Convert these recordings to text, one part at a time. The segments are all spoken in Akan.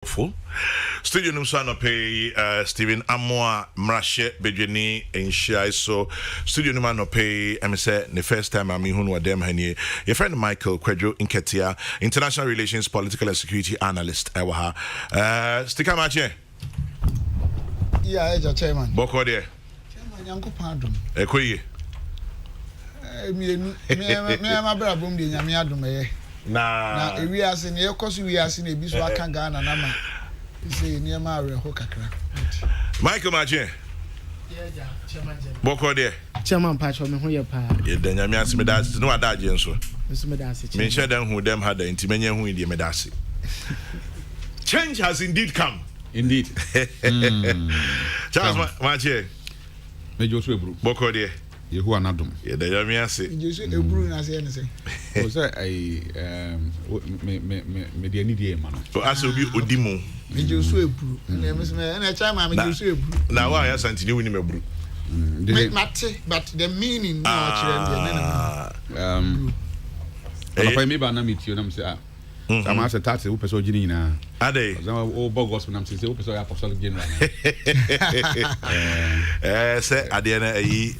Full studio num so no pay Stephen Amoa Mrashe Bedweni enhia so studio num no pay am say the first time am hu no dem hanie your friend Michael Kwadwo Nketia international relations political and security analyst ewa ha sticker match yeah chairman boko there chairman yanko padum ekoye me ma bra bom de nyame adom na ewi ase ne yekoso wi ase na ebiso aka Ghana na ma say ne ma awe ho kakra Michael Mache yeah chairman boko there chairman pacho me ho ye pa ye da nyame ase me da no adaje nso me da ase me share dan hu dem hada nti menye hu die me da ase change has indeed come indeed Charles Mache me Joshua Ebru boko there Yehu anadum. Ye da yami ase. Joshua Ebru na say ne say. O say ai me de ani die ma no. O ase obi odimu. Me Joshua Ebru. Na me say na chairman me Joshua Ebru. Na wa ya santini woni mebru. Mate but the meaning no kire ndie na. Me ba na meet you na me say sama se taxi wo person gini na. Ade. Sama o bogos na me say wo person apostolic general. Say ade na ayi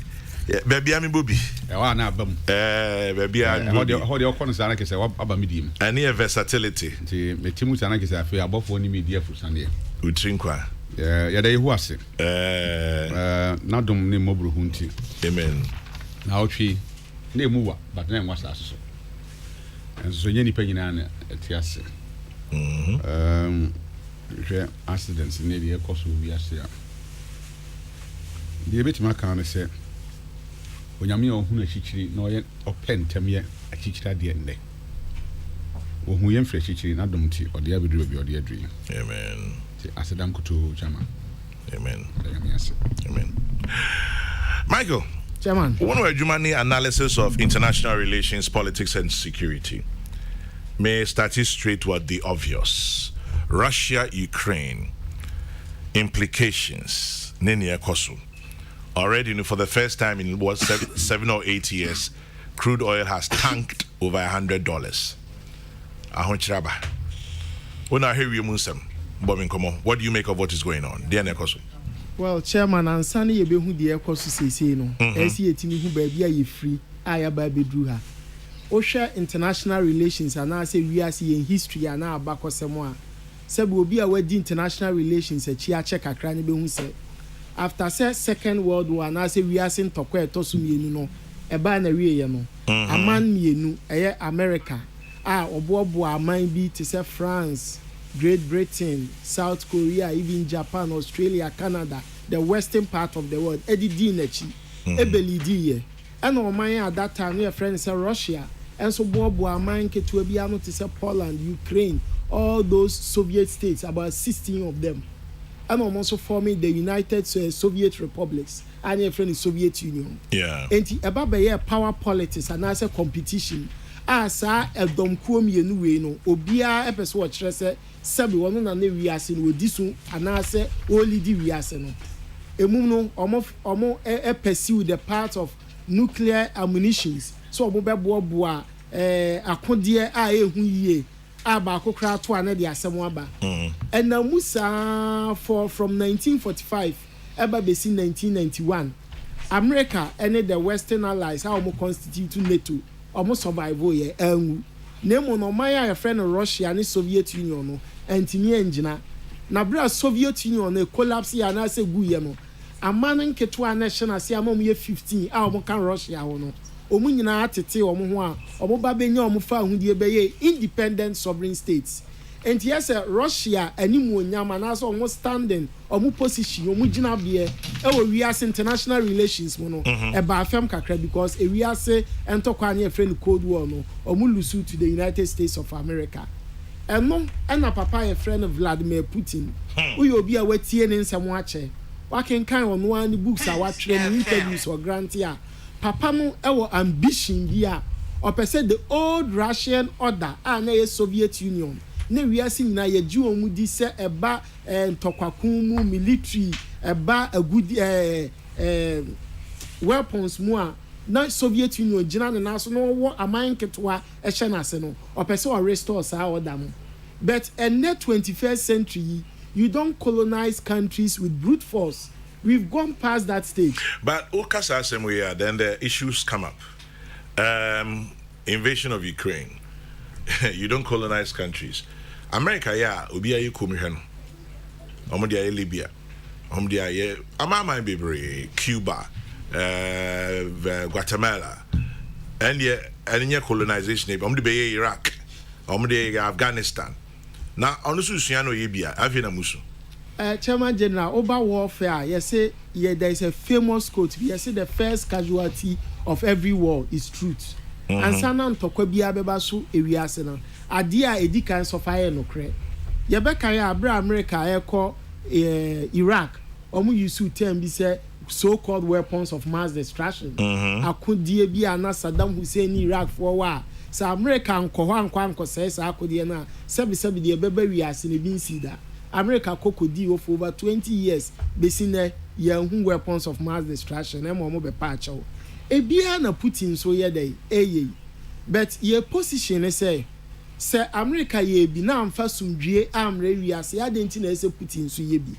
baby ami bobi e wa na abam baby ami bobi ho de okon sana ke se wa aba medium any versatility nti metimu sana ke se afi abofo ni media fu sane utrinkwa ya da yehu ase na dum ne mobru hunti amen na otwi na emuwa but na enwa sa so enso nye ni panyina na etiase je accidents ne de ekoso wi ase a de betima kan ne se onyame ohunu achichiri na oye open temye achichira de nde ohun ye mfre achichiri na domti ode abeduru bi ode adri amen ti asedam kuto chama amen amen Michael chairman one of Jumani analysis of international relations politics and security may start straight with the obvious Russia Ukraine implications nenia koso. Already, for the first time in what 7 or 8 years, crude oil has tanked over $100. Ahonchiraba. When I hear you, Musem, Bobin Komo, what do you make of what is going on? Dear Nekoso. Well, chairman, and Sunny, you be who the Ekosu say no. SC Etimi who baby are free. I baby drew her. Osha international relations, and I say we are seeing history and now back or somewhere. Said will be aware the international relations a chia check a cranny be who said. After second world war na say we are seeing tokwe tosu mienu no e ba na wiye no aman mienu eye America obobo aman bi to say France, Great Britain, South Korea, even Japan, Australia, Canada, the western part of the world edidi nachi ebelidi ye and oman at that time your friend say Russia and so bobo aman ketu bia no to say Poland, Ukraine, all those Soviet states, about 16 of them. And I'm also forming the United Soviet Republics and your friend the Soviet Union. Yeah. And about the power politics and as a competition. As a dom kuomi enu we no obia epeso wo kire se sabi wono na we ase no odisu anase only di we ase no emum no omo pursue the part of nuclear ammunitions so omo bebo a akode a ehu yie aba kokra to ana de asem aba and na musa from 1945 eba besi 1991 America and the Western allies how mo constitute NATO almost survival ye nemo no my friend Russia and Soviet Union no antimi engina na bra Soviet Union no collapse ya na se gu ye no amanen keto national se amom ye 15 a mo kan Russia ho no omu nyina atete omo ho a omo ba benya omo fa ahudie be ye independent sovereign states and yes Russia animu onyama na so omo standing omo position omo gina be e wo wiase international relations mo no e ba afem kakra because e wiase entokwa na e friend cold war no omo lusu to the United States of America eno na papa e friend Vladimir Putin uyo obi a watie ne nsem ache waken kan ono ani books a watire ni interviews or grant ya papa mo ewo ambition bia opese the old Russian order and the Soviet Union ne wiase nyina ye ji omu di se eba ntokwakum mu military eba agudi weapons mu a na Soviet Union gina na so no wo aman ketwa ehye na se no opese o restore sa order mo But in the 21st century, you don't colonize countries with brute force. We've gone past that stage. But then the issues come up. Invasion of Ukraine. You don't colonize countries. America, yeah, Ubia Yukumihano. Omodia Libya. Omodia Amama Bibre, Cuba, Guatemala. And yeah, colonization, Omdi Iraq, Omdi Afghanistan. Now, honestly, Siano Yibia, Avina Musu. Chairman General, over warfare, you say there is a famous quote. You say the first casualty of every war is truth. And Sanan Tokobia Bebasu, Ewiasena. Adia Edikan Sofia no cre. Yabeka ya Abra America, Eko Iraq, Omu Yusu term be said so-called weapons of mass destruction. Akudie bi ana Saddam Hussein Iraq for war. Sa America nko says akudie na sebi de bebe wiase ne bin sida. America kokodi of over 20 years besine ye weapons of mass destruction e mo be pa acho. Ebia na Putin so ye dey eye. But ye position say America ye bi na amfa sumdwie amre wiase adenti na ese Putin so ye bi.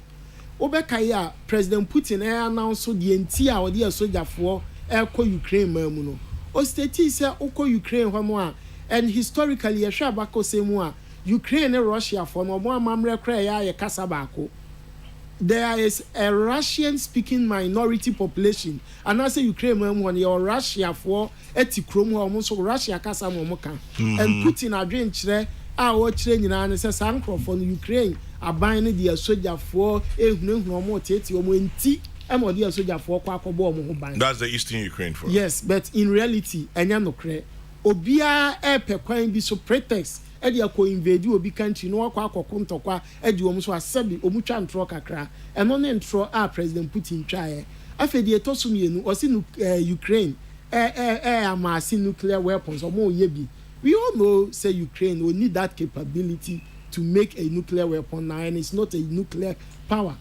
Obeka ya President Putin announce the entire or the soldier for Ukraine mamuno. O state say oko Ukraine hwa and historically a sha bako semu Ukraine and Russia for no more mamre kra ya kasa bako. There is a Russian speaking minority population and I say Ukraine mamuno your Russia for etikrom almost so Russia kasa mo kan. And Putin adwen kire a wo kire nyina ne say sankro for Ukraine aban ne dia soldier for ehunu omo tete omo enti emo dia soldier for kwa akobo omo ho ban. That's the eastern Ukraine for. Yes, but in reality enya no kre obia epekwan bi so pretext e dia ko invade obi country no akwa akokontokwa e di omo so asabi omu twa ntro kakra eno ne ntro a President Putin twae afedi etoso mienu o si Ukraine amasi nuclear weapons omo ye bi. We all know say Ukraine will need that capability to make a nuclear weapon now, and it's not a nuclear power.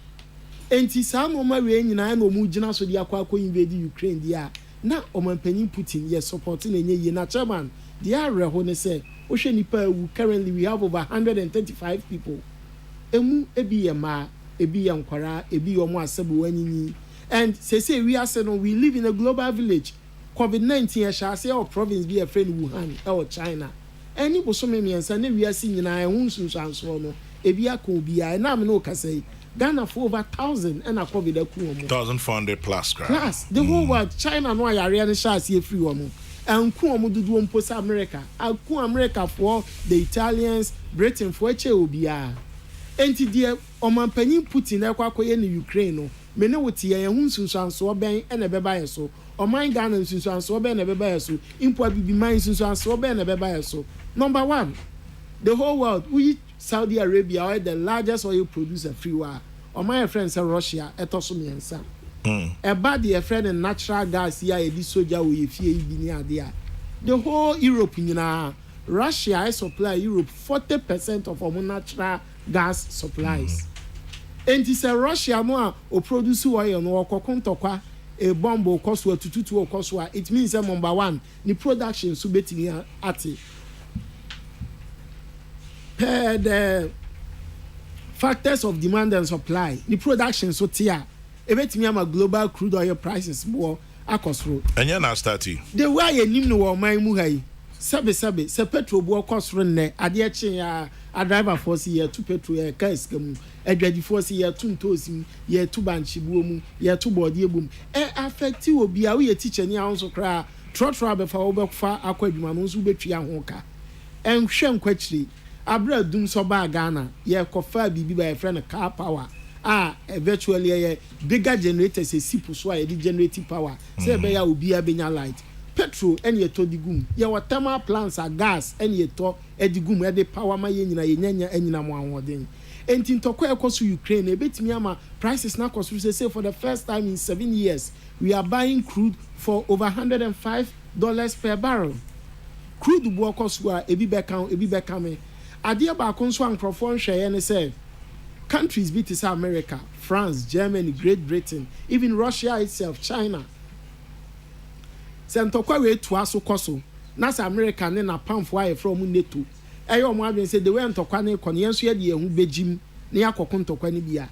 And some of my way in I know Mujina so the aqua invade Ukraine there. Now, Oman Putin, yes, supporting a year chairman. The Arahone say, Oceanipa, currently we have over 135 people. Emu Ebiama, Ebiam Quara, Ebioma Sabu, and say we are saying we live in a global village. COVID-19 shall say our province be a friend Wuhan or China. Any Bosomemians and we are seeing in our own Susan Ebia Kobia, and I'm no Casay, Ghana for over 1,000 and a COVID 1,400 plus. Plus, the whole world, China, no, Ariana shall see a free woman. And Kuomo do one post America. I'll Ku America for the Italians, Britain for Chobia. And dear Oman Penny Putin, in Ukraine, Menowiti, and Susan so bang and a baby so. Or mine Ghana and Susan so ben a baby so. Import be mine Susan so ben a baby so. Number one, the whole world, we Saudi Arabia are the largest oil producer free war. Or my friends are Russia, Etosumi and Sam. About the friend and natural gas here, a soldier with there. The whole Europe in Russia I supply Europe 40% of our natural gas supplies. And it's a Russia more or produce oil or kokontokwa a bomb or cost to 2 or cost. It means number one, the production subetting at it. Per the factors of demand and supply, the production so tia. Everything a global crude oil prices more across road. And you're not starting. The way you name no my muhai. Sabe se petrol bo cost run ne ade ya a driver force here to petrol ya cars kemu e dwadi force here to ntosim ye to banchi buomu ye to body ebum e affect obi a we teacher ni ahun so kra trotro abefa obekfa akwadwuma no so betwi ahun ka enhwe nkwachiri abra dum so ba Ghana ye kofa bibi ba friend car power virtually a bigger generators a sipu so a generating power say be ya obi a benya light petrol any to digum ye wa thermal plants are gas any to edigum e de power ma ye nyina ye nyanya anyina mo ahoden enti ntoko ekoso Ukraine e betimi ama prices na koso say for the first time in 7 years we are buying crude for over $105 per barrel. Crude bo koso a ebi beka me ade ba konso ankrofo nhwe ne say countries beat is America, France, Germany, Great Britain, even Russia itself, China. Sentokwa we to aso koso. Nas America ne na pam for from NATO. ɛyɛ ɔmo adwene sɛ the way ntɔkwa ne kɔ ne yɛn nso yɛ de yɛn ho bɛgyim ne yɛakɔko ntɔkwa ne bia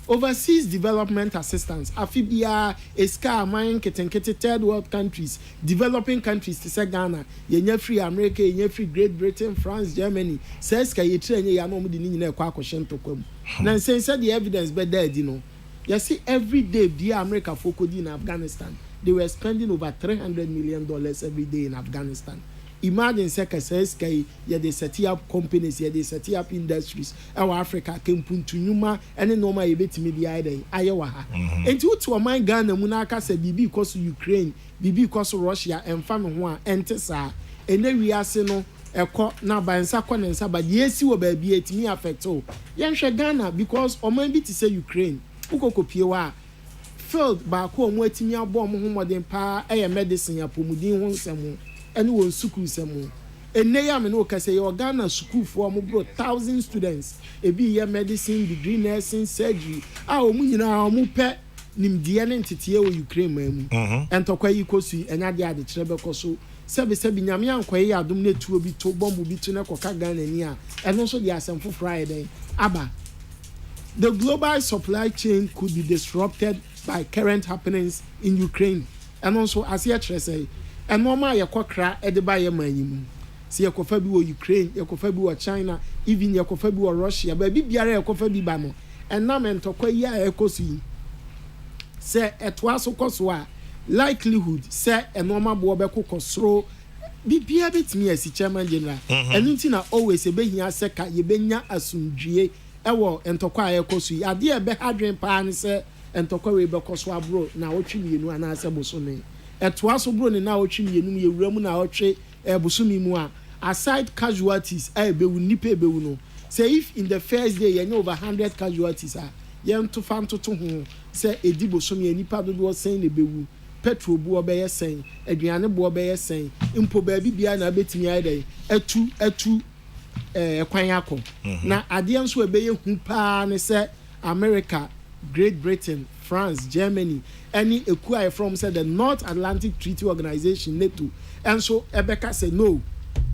overseas development assistance afi biara esika aman nketenkete third world countries developing countries te sɛ Ghana yɛnya free America yɛnya free Great Britain France Germany sɛ esika yɛtire nyɛ yɛ anɔ ɔmo de ne nyinaa ɛkɔ akɔhyɛ ntɔkwa mu na nsɛn sɛ the evidence bɛda adi no yɛsi every day bia America focus in Afghanistan they were spending over $300 million every day in Afghanistan. Imagine seconds kay ya they set up companies ya they set up industries our Africa came puntu nyuma ene no ma yebetimi bi ayi ayewa ha enti utu o man Ghana mu na aka se bibi because Ukraine bibi because Russia emfa me ho a ente saa ene wiase no ekọ na bansa kọ ne nsa ba de esi wo ba bi etimi affect o yenhwe Ghana because o man bi ti say Ukraine ukokopie wa field ba ko mo etimi abo mo ho modern pa medicine ya pomudin ho nsemo ene won sukuu semo enne ya me no kase ye Ghana sukuu fo mo bro 1000 students ebi ye medicine degree nursing surgery a o mu nyina o mu pe nimdie ne ntete wo Ukraine mamu entokwa yi kosu enya de ade kire be koso sebi nyame ankoye adom na tuo bi to bombu bi to na koka Ghana ni a eno so de asemfo Friday aba the global supply chain could be disrupted by current happenings in Ukraine and also as ye kire say and normal yakokra edeba ye manyimu si yakofa bi wo Ukraine yakofa bi wo China even yakofa bi wo Russia ba bi biara yakofa bi ba no enna mentokwa yi a ekosu se etwa so koso a likelihood se enoma bo be kokosro bi bia betimi asi chairman general enunti na always ebehia se ka ye benya asundwie ewo entokwa a ekosu ade ebe hadwen pa ne se entokwa we be koso abro na wotwimienu ana se bosome etwa so bro ne na otwimienu ye wura mu na otwe ebosumi mu a aside casualties ebewu nipa ebewu no say if in the first day you over 100 casualties are yen to fan to ho say edibosumi nipa do do sen ebewu petrol bu obeye sen aduane bu obeye sen impo ba bibia na betimi ayde atu kwan akọ na ade nso ebeye hu pa ne say America, Great Britain, France, Germany, any equai from said the North Atlantic Treaty Organization NATO, and so Ebeka said no.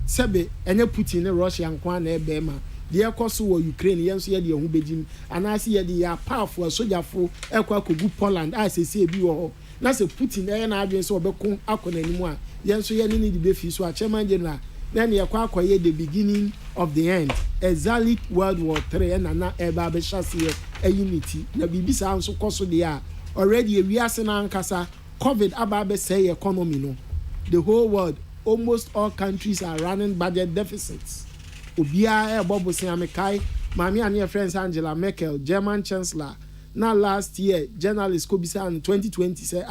Sebe any Putin in Russia and Kwan Ebema. The Kosovo Ukraine, yes, ye the Hubejim, and I see the powerful soldier for Equaku Poland, I say be or that's a Putin and audience or Becon Akon anymore. Yes, so you need the beef so a chairman general. Then you acquire the beginning of the end. Exactly World War III and na eba be chassis a unity. Na bibi sa so koso de a already we are na nkasa COVID aba be say economy no. The whole world, almost all countries are running budget deficits. Obia e bobo se amekai, mami and your friends Angela Merkel, German chancellor. Now last year, journalist Kobisa in 2020 say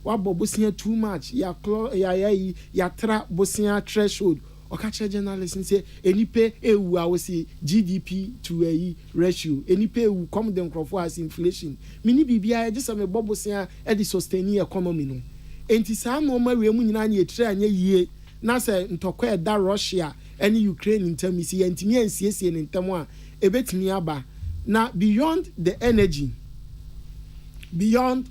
wa bobo se too much. Ya tra bosia threshold. Okache journalist say enipe ewu a wosi GDP to a ratio enipe ewu come dem crofo as inflation mini bibia just am bobo say e di sustain economy no enti sa no ma we mu nyina na etire anya yie na say ntokwa e da Russia any Ukraine ntem isi entimi ansiesie ne ntem a ebetimi aba na beyond the energy beyond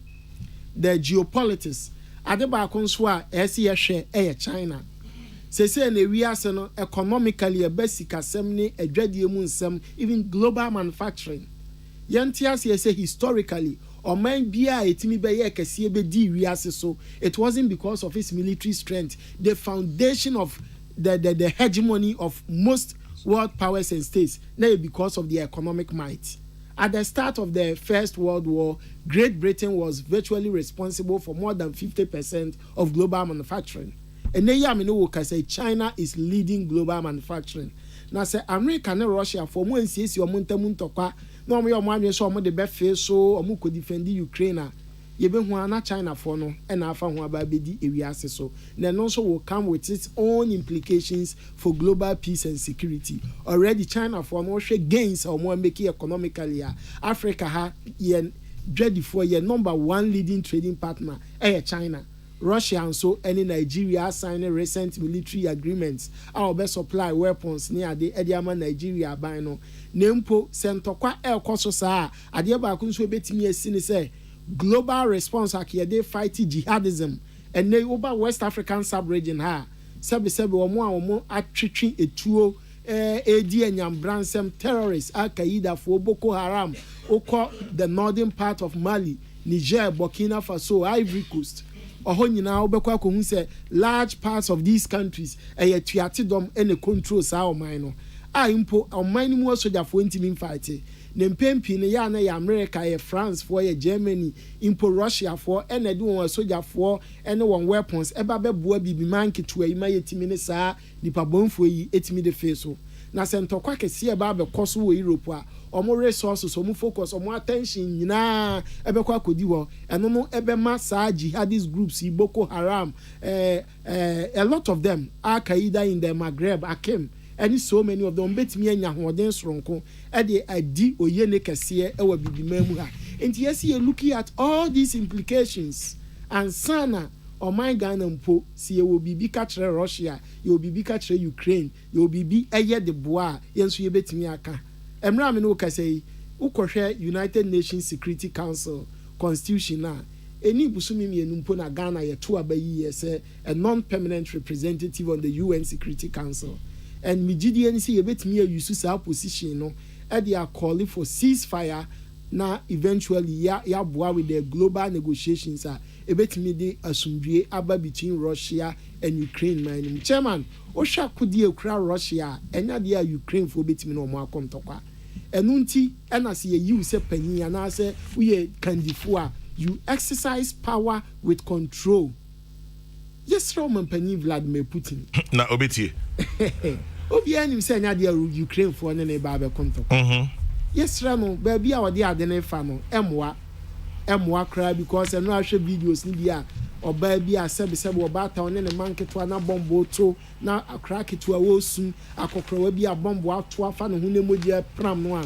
the geopolitics adeba akonso a ese ye hwe e China say na wiase no economically a basic assembly adwadie mu nsem even global manufacturing yantias say historically or man bia etimi be ye kase be di wiase so it wasn't because of its military strength the foundation of the hegemony of most world powers and states now because of the economic might. At the start of the First World War, Great Britain was virtually responsible for more than 50% of global manufacturing. And then ya me no work say China is leading global manufacturing. Now say America and Russia for more NCC or Montemuntokwa, no me or man so mo de be face so or mo could defend Ukraine. Ye be hu na China for no and afa hu aba be di ewiase so. Then also will come with its own implications for global peace and security. Already China for no share gains or more make economically. Africa ha ye dread for your number one leading trading partner China. Russia and so any Nigeria signing recent military agreements. Our best supply weapons near the Ediama Nigeria by no. Nempo sentokwa koso sa ade ba kunso betimi asini say global response akiyade fight jihadism and they over West African sub-region ha sebe omo atwetwe etuo AD and Bransem terrorists, Al Qaeda for Boko Haram, Oko, the northern part of Mali, Niger, Burkina Faso, Ivory Coast. Now, who say large parts of these countries, yet them any controls our minor. I impo our mining more soldier for intimate fighting. Nempempi ne ya na ya America ya France for ya Germany impo Russia for ene do one soldier for ene one weapons eba be boa bibi man ketua ima yetimi ne saa nipa bonfo yi etimi de face so na sentokwa kese eba be koso wo Europe a omo resources omo focus omo attention nyina ebe kwa kodi wo eno no ebe ma saa jihadist groups Boko Haram a lot of them Al Qaeda in the Maghreb Akim and so many of them bet me anya hoden sronko e de adi oyene kese e wa bibimamu ha enti yes you looking at all these implications and sana o my Ghana mpo si e wo bibi ka kire Russia ye wo bibi ka kire Ukraine ye wo bibi eye de boa yenso ye betimi aka emra me no kase ukohwe United Nations Security Council constitution na eni busumi mienu mpo na Ghana ye to abayi ye a non-permanent representative on the UN Security Council. And Mijidian see a bit me use our position, no, and they are calling for ceasefire. Now, eventually, ya with the global negotiations are a bit me de assumbie aba between Russia and Ukraine. My chairman, Osha could you cry Russia and not the Ukraine for bit me no more come to qua. And unti, and I see you say penny, and I say we can defer. You exercise power with control. Yes, Roman penny Vladimir Putin. Na obeti. Obi anim say nya de Ukraine for ne ba be konto. Yes rano baby a de ade ne fa no emwa kra because no ahwe videos ni bia oba bia sebe oba ta one ne manketo na bombo to na akra keto a wosun akokro bia bombo ato afa ne hune modia pram no a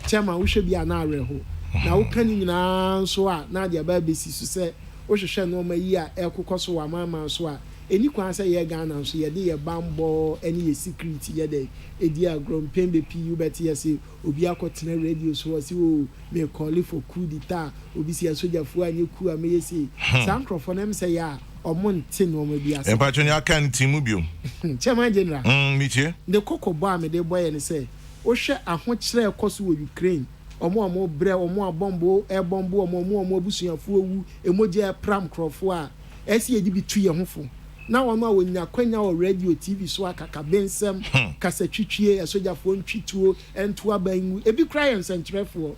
chema wo hwe bia na areho na wo kan nyina so a na de ba besi so se wo hwehwe no ma yi a ekokoso wa mama so a eni kwan say ye Ghana so ye de ye bambo eni ye security ye de edi agrom pembe pu bet ye say obi akotena radio so say o me call for coup d'etat obi si asoja fu anye ku a me ye say sankrofo na me say ya omon tin o ma bia say empatoni aka ntimu biom chairman general mi tie the Kokrokoo am de boy ni say o hwe ahokire ekoso wo Ukraine omo bre omo abombo e bombo omo abusuafo owu emoje pram krofo a esi edi bitu ye hofo na wama wonya kwanya o radio TV so akaka bensem kasa twitwie asojafo ntwituo ento abangu ebi cry ensentrefo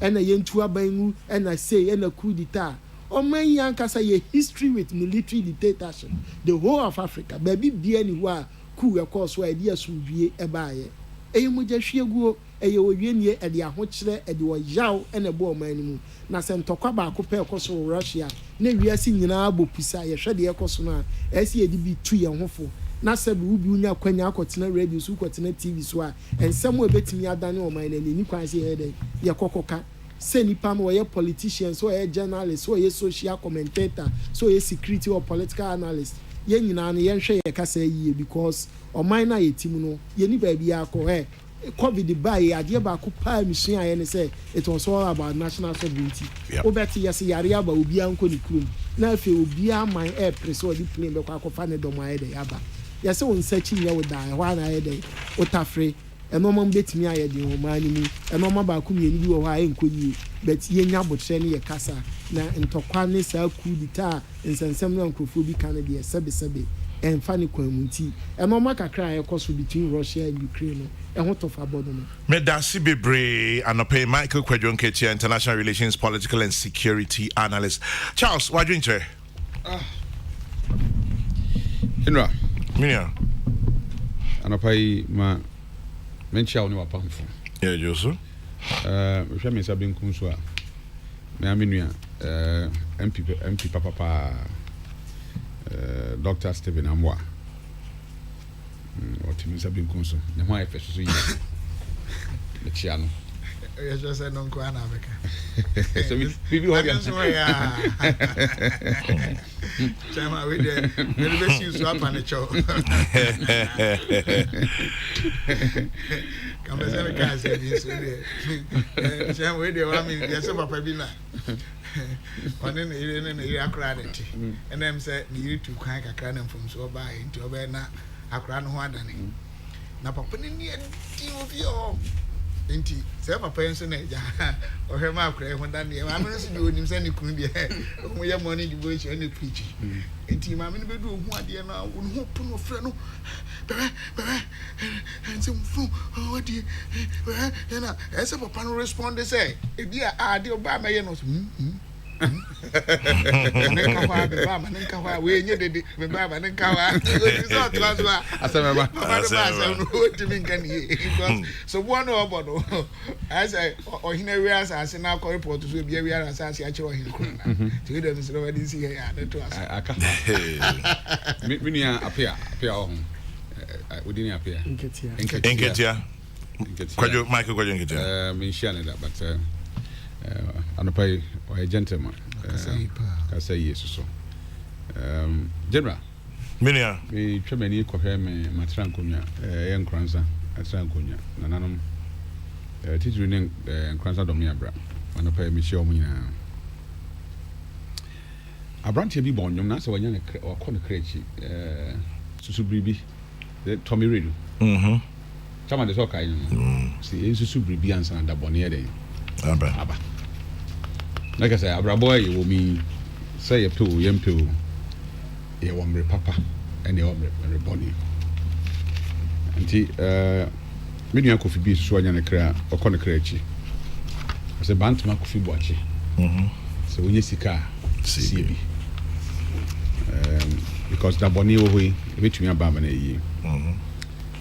ena yentu abangu ena say ena coup d'etat o man yan kasa ye history with military dictatorship the whole of Africa baby bia ni ho a coup ekos wa edi asudwie ebaaye eyimoja hwieguo eye owie nie ede ahokire ede oyaw ena bo man ni mu na sentokwa ba ko pe ekoso Russia na wiase nyina bopusa ye hwede ekoso na esi edi bi tu ye hofo na sabi ubi unya kwanya akotena radio so kwotena TV so a ensem obetimi adane o man na ni kwan se ye ye kokoka se nipa no ye politician so ye journalist so ye social commentator so ye security or political analyst ye nyina na ye hwe ye kasa yi because o man na ye timu no ye ni ba bia akọ COVID by ade ba ko pa mission aye ne say it was all about national sovereignty. Obeti yes yare aba obi anko ni krum na afi obi aman air press or the plane be kwa fa ne dom aye de yaba yes won search nye wo da ho na aye de otafre eno mo betimi aye de ho mani mu eno mo ba ko mieni bi wo ha aye nko yi but ye nya botre ne ye kasa na ntokwa ne sa ku dita nsensem na nkrofo bi kan de sebe and funny community and no makakra ekoso between Russia and Ukraine e ho tofa bodo no me dasi bebre anope Michael Kwadwo Nketia, international relations, political and security analyst. Charles, what do you think? Henra minia anopai ma menchia oni wapamfo yeah Joso we hwa me sabe nkun so a me aminua MP papa Dr. Stephen Amwa. What means I've been concerned. The my first so the channel. Yes, just said non Kuana America. So we Chama with the best use up on the show. Come as I can say this. Chama with the one in the Papa Bina. On in the accredited. And them said, you to crank a cannon from so by into a banner, a crown one. na papa ni ni enti obi o enti se papa enso na eja ohwe ma akra ho da ne ma me no so bi onim se ne kunu de mo ye morning devotion ne preach enti ma me no bedu ohu ade na wo no po no frɛ no bebe enti mfu odi na ese papa no respond say e bia ade oba ma ye no so nenka wa be ba ma nenka wa we nye dede be ba ma nenka wa so class wa asema no timi nkan ye so one obodo I say ohina we asase na ko report so bia we asase a kire ohina kuna ti do so we dis here ya to as aka minia apia ho odini apia enketia kwajo Michael kwajo enketia me share that but anopai or a gentleman kasa yesu so general minia me twemani kohwe me matran konya ye nkransa atran konya nananom titiri ne nkransa dom ya bra anopai me share omunya abrantie bi bon nyom na se wanya ne wakọ ne krechi susu bribi Tommy Redu chama de so kai si susu bribi ansa da bone den aba like I say abraboy you me say you pill you womre papa and you womre boni anti me nua kofi bi so anya ne kra okọ ne kra chi say bantuma kofi boachi so onye sika sie bi because da boni wo hoyi betumi aba ma na yi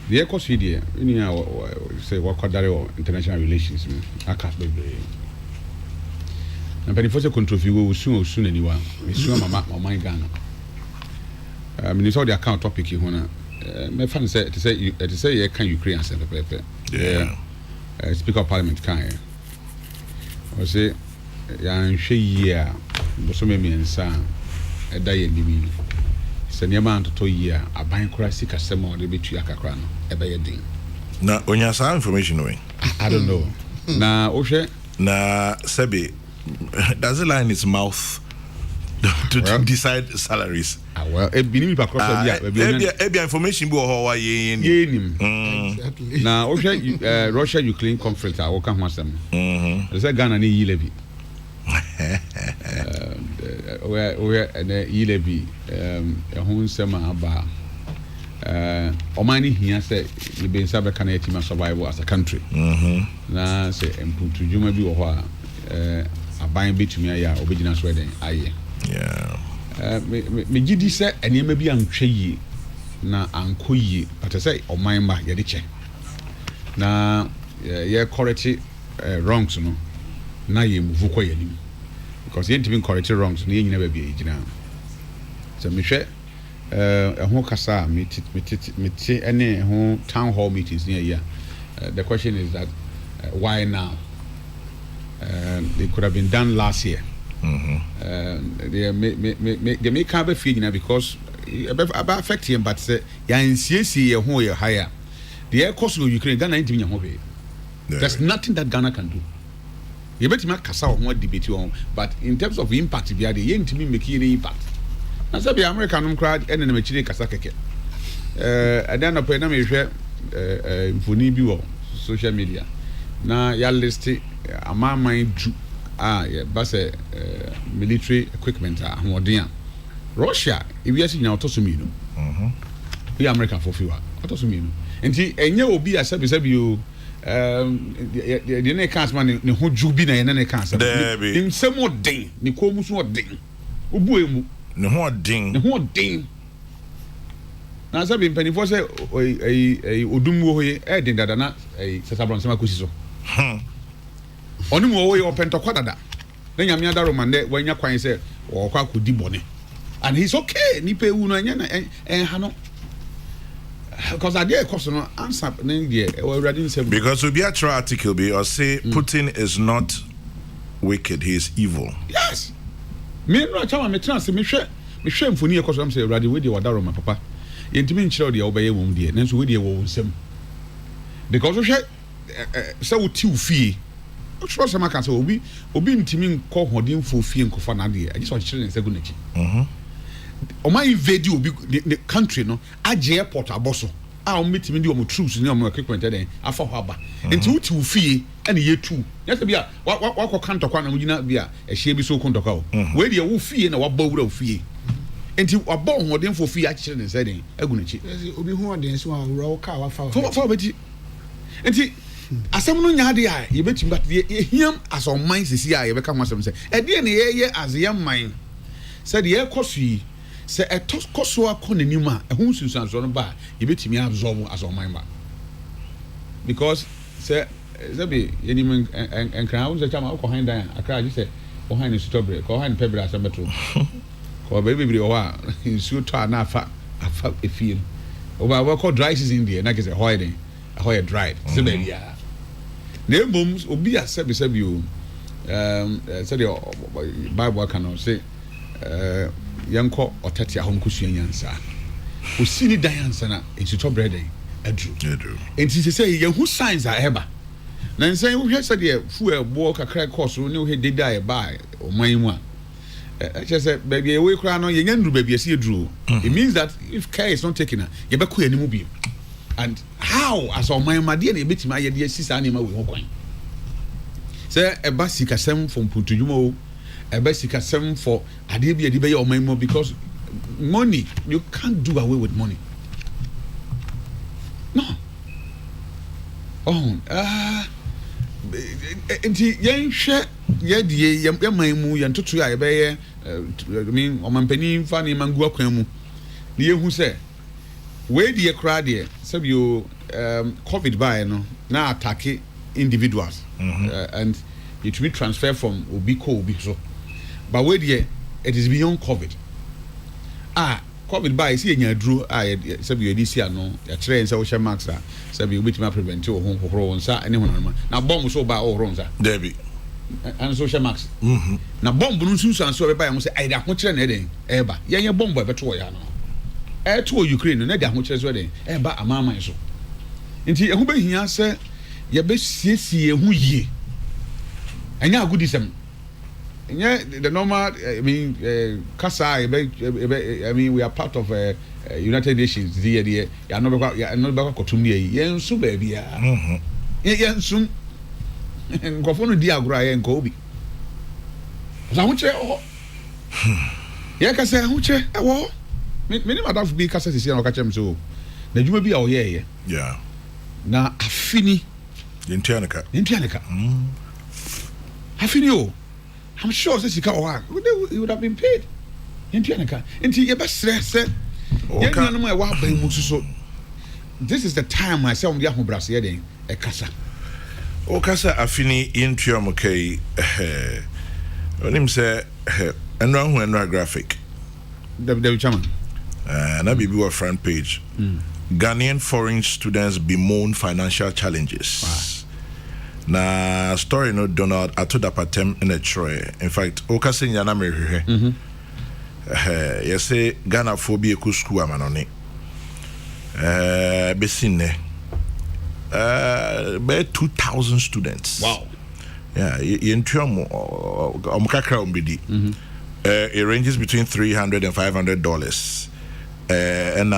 the economy there you say what quadare international relations aka bebre na peni for say control fi wo osun aniwa esun mama Ghana me so the account topic ho na me fan say to say you can Ukraine say pepe speaker of parliament kan o say ya nhwe yi a so me miensa e da ye ndimi se niema antoto yi a aban kura sika sema de betu akakra no e be ye din na onya sa information we I don't know na ohwe na sebi does it lie in its mouth to decide salaries well e bini pa cross e information bi ho wa ye nim exactly na ohwe Russia Ukraine conflict a wo ka ho asem say Ghana ni yi lebi where and yilebi ehun sema aba omani hia say we be nsa be kan yatima survival as a country na say emputu juma bi wo ho a aban betumi aya obegina so den aye me gidi say enema bi antwe yi na ankoyi but say oman ma ye de che na ye correct wrongs no na ye move kwa yanim because you ain't correct wrongs ni nyina ba bi ejina so me hwe ho kasa me ene ho town hall meetings ni ya the question is that why now it could have been done last year they make have a feeling because about affect him but say ya nsiesie ye ho ye higher the air cost of Ukraine Ghana ain't nya ho be there's nothing that Ghana can do. You bet me kasa on what debate on, but in terms of impact, we are the end to me making any impact. And so the American crowd and the Chile kasa keke. And then upon me share phone bi social media. Na ya list ama mind yeah, but military equipment ahoden. Russia, if you see now to me no. We American for few. To me no. Enti enye obi asabi you the ne cast man ne ho jubi na ne cast in some odin ne komu so odin obu emu ne ho odin na sabi mpanifo say odum wo hoye e din dada na sesabron sema kosi so onu mo wo ye opentokwa dada na nyame adaro mande wanya kwan say wo kwa kodi bone and he's okay ni pe wu no anya na ha no because I did question answer because we be a true article be or say Putin is not wicked, he is evil. Yes. Me no chama me trans me hwe mfoni e question am say already we dey wadaro my papa. Yentimi nchire dey obeye wom dey nanso we dey wo nsem. Because we say we ti ufie. O tro say maka say obi ntimi nkọ hodin fo fie nkofa na dey. I just want chire nse go nachi. Oma invade obi the country no aje airport aboso a on meet me di omo troops ni omo equipment den afa ho aba enti wuti wo fie ene ye tu yes bia wa kantokwa na mugina bia ehie bi so kontokwa o we de wo fie na wa bawura wo fie enti wa bo hoden fo fie a kire ne siden agu na chi obi hu hoden so a wura wo ka wa fa fa beti enti asem no nya de a ye betim but ye hiam as on mind sisi a ye be ka ho asem se e de ne ye as ye mind said ye kosu se etos koso akọ nanim a ehun sunsanso no ba ye betimi absorb as on mind ba because se be yenim enkran wo se chama ko han dan akra ji se ko han ni strawberry ko han pebra asabeto ko be bibiri o wa nsuo to ana afa efie o ba we call dry season there na ke se hoiden a hoye dried se be bia na emom obi a se be o se the bible can say yanko otati ahom kusua nyansa osini dayansa na ensuto bread adru enti se say yehu signs are eba na nsan wo hwe se de fuel bo kakra course ne wo he deda e ba o man mu a che se baby e we kura no yenya ndru baby ase edru it means that if care is not taken ye be ko animu bi and how as o man ma de na ebetima ayede asisa na ma we ho kwan se eba sikasem from putujuma eba sikasem for ade bi ade be your man more because money you can't do away with money no enti yen hwe ye die ye man mu ye ntoto a ye be ye I mean o man pani fa ne mangu akwan mu ne ye hu se we die kra de se bi o covid by no na attack individuals and it will transfer from obi so but we die it is beyond covid covid by see nya duro se bi edisi ano ya kire nse wo hye max a se bi obitima prevent wo ho kokoro nsa ene hono na bomb so ba wo horo nsa Debbie and social max na bomb no nsusu anso be ba ya say ai da ho kire na eden eba ye bomb e beto ya no to Ukraine no na da ho kire so eden eba amaman so nti ehu be hia se ye be siesie ehu yie anya agudisem the normal I mean kasa I mean we are part of United Nations the ya no be kotum ne yi yensu ba bia yensu nkofo no di agora ye nko obi za ho kire o ye kasa ho kire e wo me ni madaf bi kasa sisi na o ka chem so na djuma bi a o ye yeah na afini yentianaka afini o I'm sure say sika o he would have been paid yentianaka enti ye be stress ye nanu ma e wa ban mu so this is the time myself on the ahobrase ye den e kasa o kasa afini yentuam kai onim say enra graphic David Chairman na bibi wa front page Ghanaian foreign students bemoan financial challenges. Na story no Donald Atodapatem in a troy. In fact, Okasin Yana Mary. You say Ghana phobia ku school amanoni. Besine. About 2,000 students. Wow. Yeah, in term omukakra umbidi. It ranges between $300 and $500. And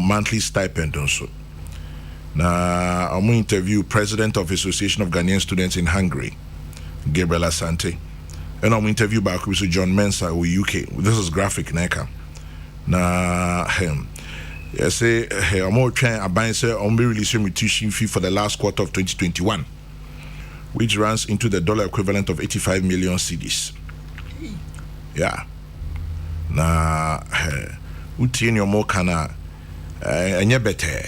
monthly stipend also. Now, I'm going to interview President of Association of Ghanaian Students in Hungary, Gabriel Asante. And I'm interview back with John Mensah of UK. This is graphic Neka. Now, I say I'm more trying to buy say I'm releasing my tuition fee for the last quarter of 2021, which runs into the dollar equivalent of 85 million cedis. Yeah. Now, uti your more kana enya better.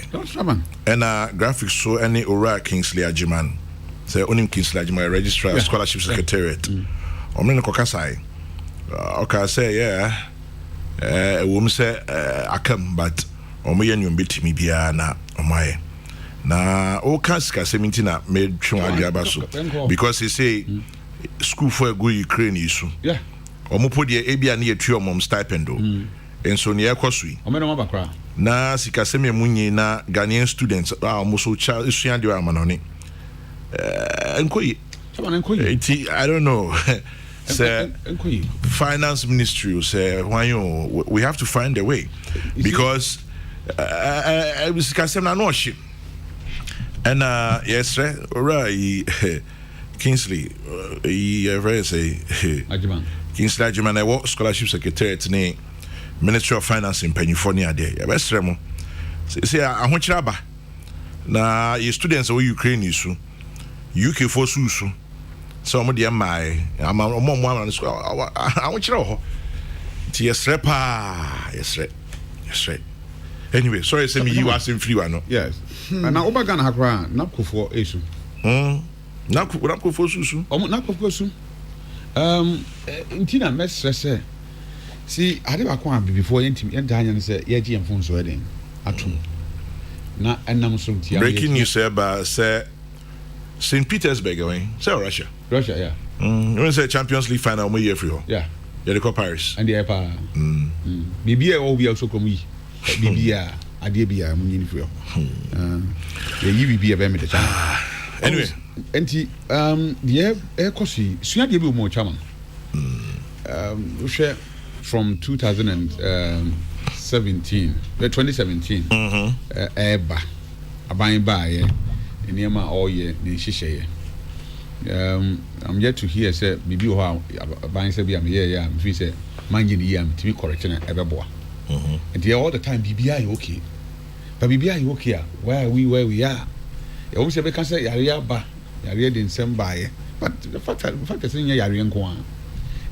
And graphics so any Ora Kingsley Ajiman. Say onim Kingsley Ajiman registrar scholarship secretariat. Omni kokasai. Okay say yeah. Woman say I come but omoye nyum betimi bia na omaye. Na o kaska 17 na made so because he say school for go Ukraine issue. Yeah. Omopo de ebia na yetu omom stipend o. Enso ne yakosui omeno mabakra na sikaseme munyi na Ghanaian students almost usua de amanoni enkoyi I don't know say finance ministry say why we have to find a way because was kasem na no hye and yes right Kingsley very say Ajiman Kingsley Ajiman I scholarship secretariat ne Ministry of Finance in Pennsylvania there best remo say ahonkyere aba na your students who Ukraine isu UK for susu so mo de mai ama mo na school ahonkyere ho ti yes anyway sorry say me you asem free one no yes na obaga na hakra na kofo esu na kofo susu na kofo su ntina mesrese si ade ba ko abi before yentim enta ne se ye gi emfon so eden atum na enam so ntia breaking news about say St. Petersburg going say Russia yeah when say Champions League final mo year free ho yeah the Copa Paris and the pa bibia o bia so komi bibia ade bia mo nyini free ye yi bibia be me de chama anyway enti the ekosi sua de bi mo chama we from 2017 eba aban ba ye eniema all ye ne hihye I'm yet to hear say bibi ho aban say bia me ye am fi say manji ni am timi correction ebeboa and all the time bibi are okay but bibi are okay where we are e won say be kan say yare aba yare de nsem ba ye but the fact is yare nko a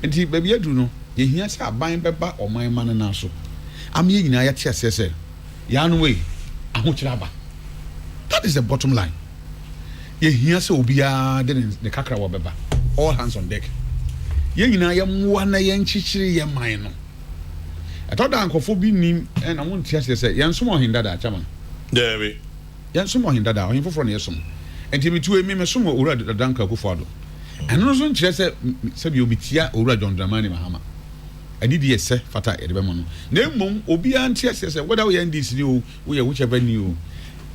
enti baby adu no ye hia say aban beba oman man na so am ye nyina ya tia say ya no way ahokyere aba that is the bottom line ye hia say obia de ne kakra wo beba all hands on deck ye nyina ya mwa na ye nchichiri ye man no atoda ankofo bi nim na won tia say ye nsom ohinda da chaman there ye nsom ohinda da ohin foforo ne ye som enti mitu emi me som owura danka kufado eno so nkyere se bi obitia owura John Dramani Mahama adidi ye se fata ye de be mo no na mmom obi antia se whether we NDC ni o we whichever ni o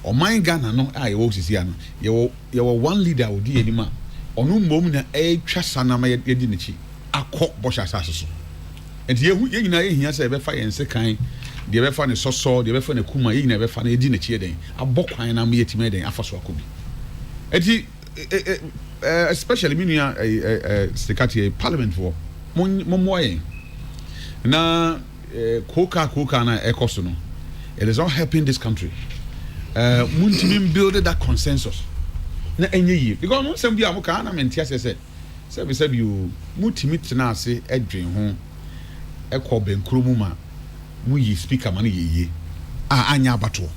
oman Ghana no a ye wo sisi ano ye wo one leader odi enima ono mmom na etwa sanama ye di nechi akọ bosha asase so enti ye nyina ye hia se be fa ye nse kan de be fa ne soso de be fa ne kuma ye nyina be fa na edi nechi den abokwan na me yetime den afaso akobi eti especially minia secretary parliament for momoye na koka na ekoso no it is all helping this country muntimi build that consensus na enye yi because mo sem bia mo ka na mentia se you mutimi tena ase edwen ho ekobenkro mu ma mu yi speaker man ye anya abato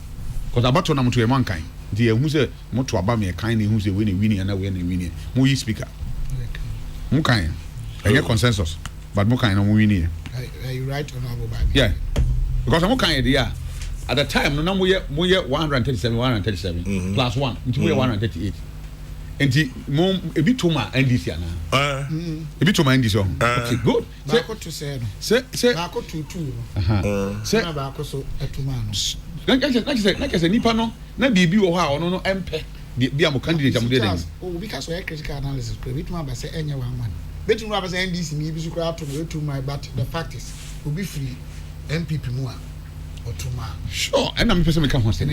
because abato na mto e mankan the who say moto aba me kan na who say we na wini na we na wini mo yi speaker mo kan enye consensus but mo kan na mo wini you right honorable by me yeah because mo kan dey at the time no na mo ye 137 plus 1 nti mo ye 138 enti mo ebi to ma NDC ana ebi to ma NDC okay good ba ko to say no say ba ko to say na ba ko so etuma no na kese nipa no na bibi wo ha ono no empe bi am candidate am dey dem because we critical analysis ko bituma ba say enye one man betuma ba say NDC ni bi su kra to me to my but the fact is we be free MPP mu a otuma sure and am person me ka ho say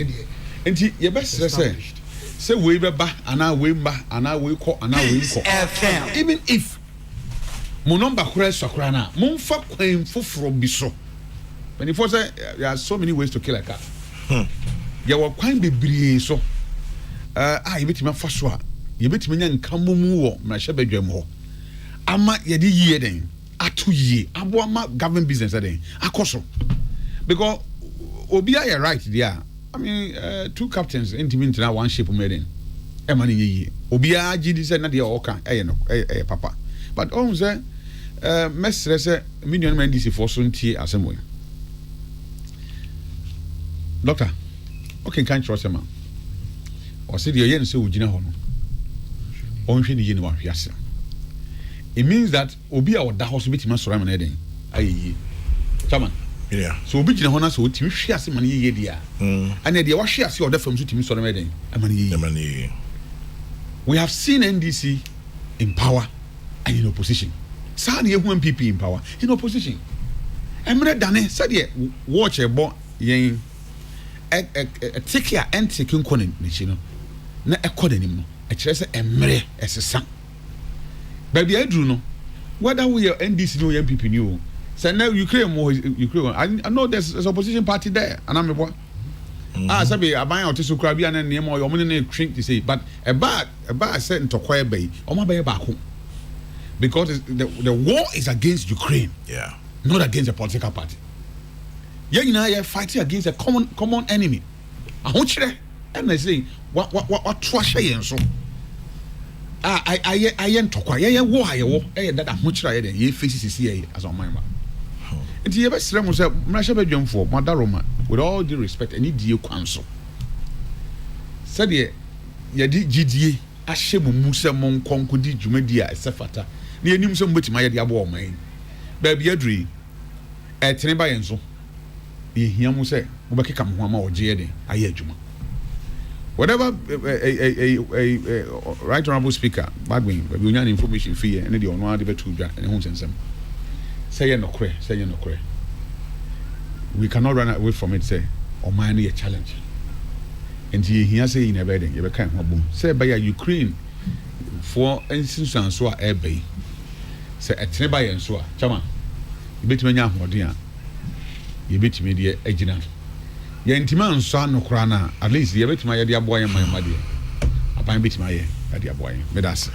enti ye be say we be ba ana we mba ana we ko ana we ko even if mo number kura sakura na mo mfa kwan foforo bi so when you say there are so many ways to kill a cat ya wa kwan bebree so you betima fa so a you betima nya nkamumu wo ma hye badwam ho ama ye di yie den ato yie abo ama government business den akoso because obi are right there I mean two captains intimate na one ship made e man yie obi a gidi say na de o kan no papa but on say mesre say million man DC for so ntie asem doctor okay kan trust him o say the yen say ugina ho no on hwe ni yen wa hwe ase it means that obi a oda ho so betima soro man eden ayi chairman yeah so obi gina ho na so otimi hwe ase man yeye dia and the wa hwe ase oda fam so timi soro man eden man yeye we have seen NDC in power and in opposition sa na ehu MPP in power in opposition emre dane said watch ebo yen take and take in conin, Nichino. Na economy, a chess and mere as a son. Baby, I do know whether we are NDC no MPP new. So now Ukraine more Ukraine. I know there's opposition party there, and I'm a boy. Sabi I buy out to Ukraine and name or your money drink to say, but a bad set into quiet bay or my bay back home. Because the war is against Ukraine, not against a political party. Yeah, you know, you're fighting against a common enemy. I want you there, and I say, what trash I so. I ain't talk. Yeah, war, that I'm much right there. You faces here as on my mind. And the best was a Masha Jump for Madaroma, with all due respect, any deal council. Said ye, GDA, Ashemu Musa Mon Concudi, Jumedia, Safata. Near Nimson which my dear boy, man. Baby Adri, at Teneba and so. Ye Musa, Ubakam Hama or Jade, I hear Juma. Whatever a right honorable speaker, Bagwing, we have information fee and the on one debate to and home and some. Say no cray. We cannot run away from it, say, or mind a challenge. And he has say in a bedding, you can't boom. Say by Ukraine for instance, and so air bay. Say at Teneba and so, Chama, you bet me now, dear. You bet me, dear agent. Ye intiman son no crana, at least you bet my dear boy and my mother. Upon bit my dear boy, Medas.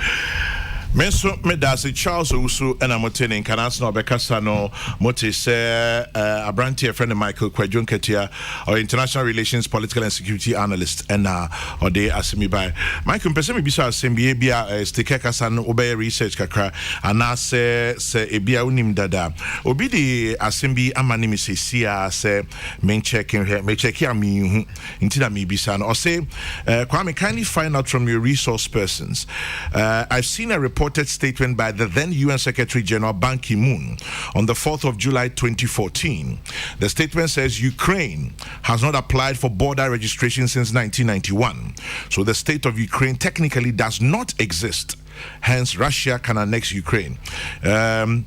Menso medase Charles Usu and Amotene Canas no Becasano Mote se Abranti, a friend of Michael Kwadjon Ketia, or international relations, political and security analyst, and or they ask me by Michael Pesemi Bisa Sembia Stikekasan Obey research kakra, and I say Ebia Unim Dada. Obidi Asembi Amanimi Sia se main checking here, may check here me into me Bisan or say Kwame, kindly find out from your resource persons. I've seen a reported statement by the then UN Secretary General Ban Ki-moon on the 4th of July 2014. The statement says Ukraine has not applied for border registration since 1991. So the state of Ukraine technically does not exist. Hence, Russia can annex Ukraine. I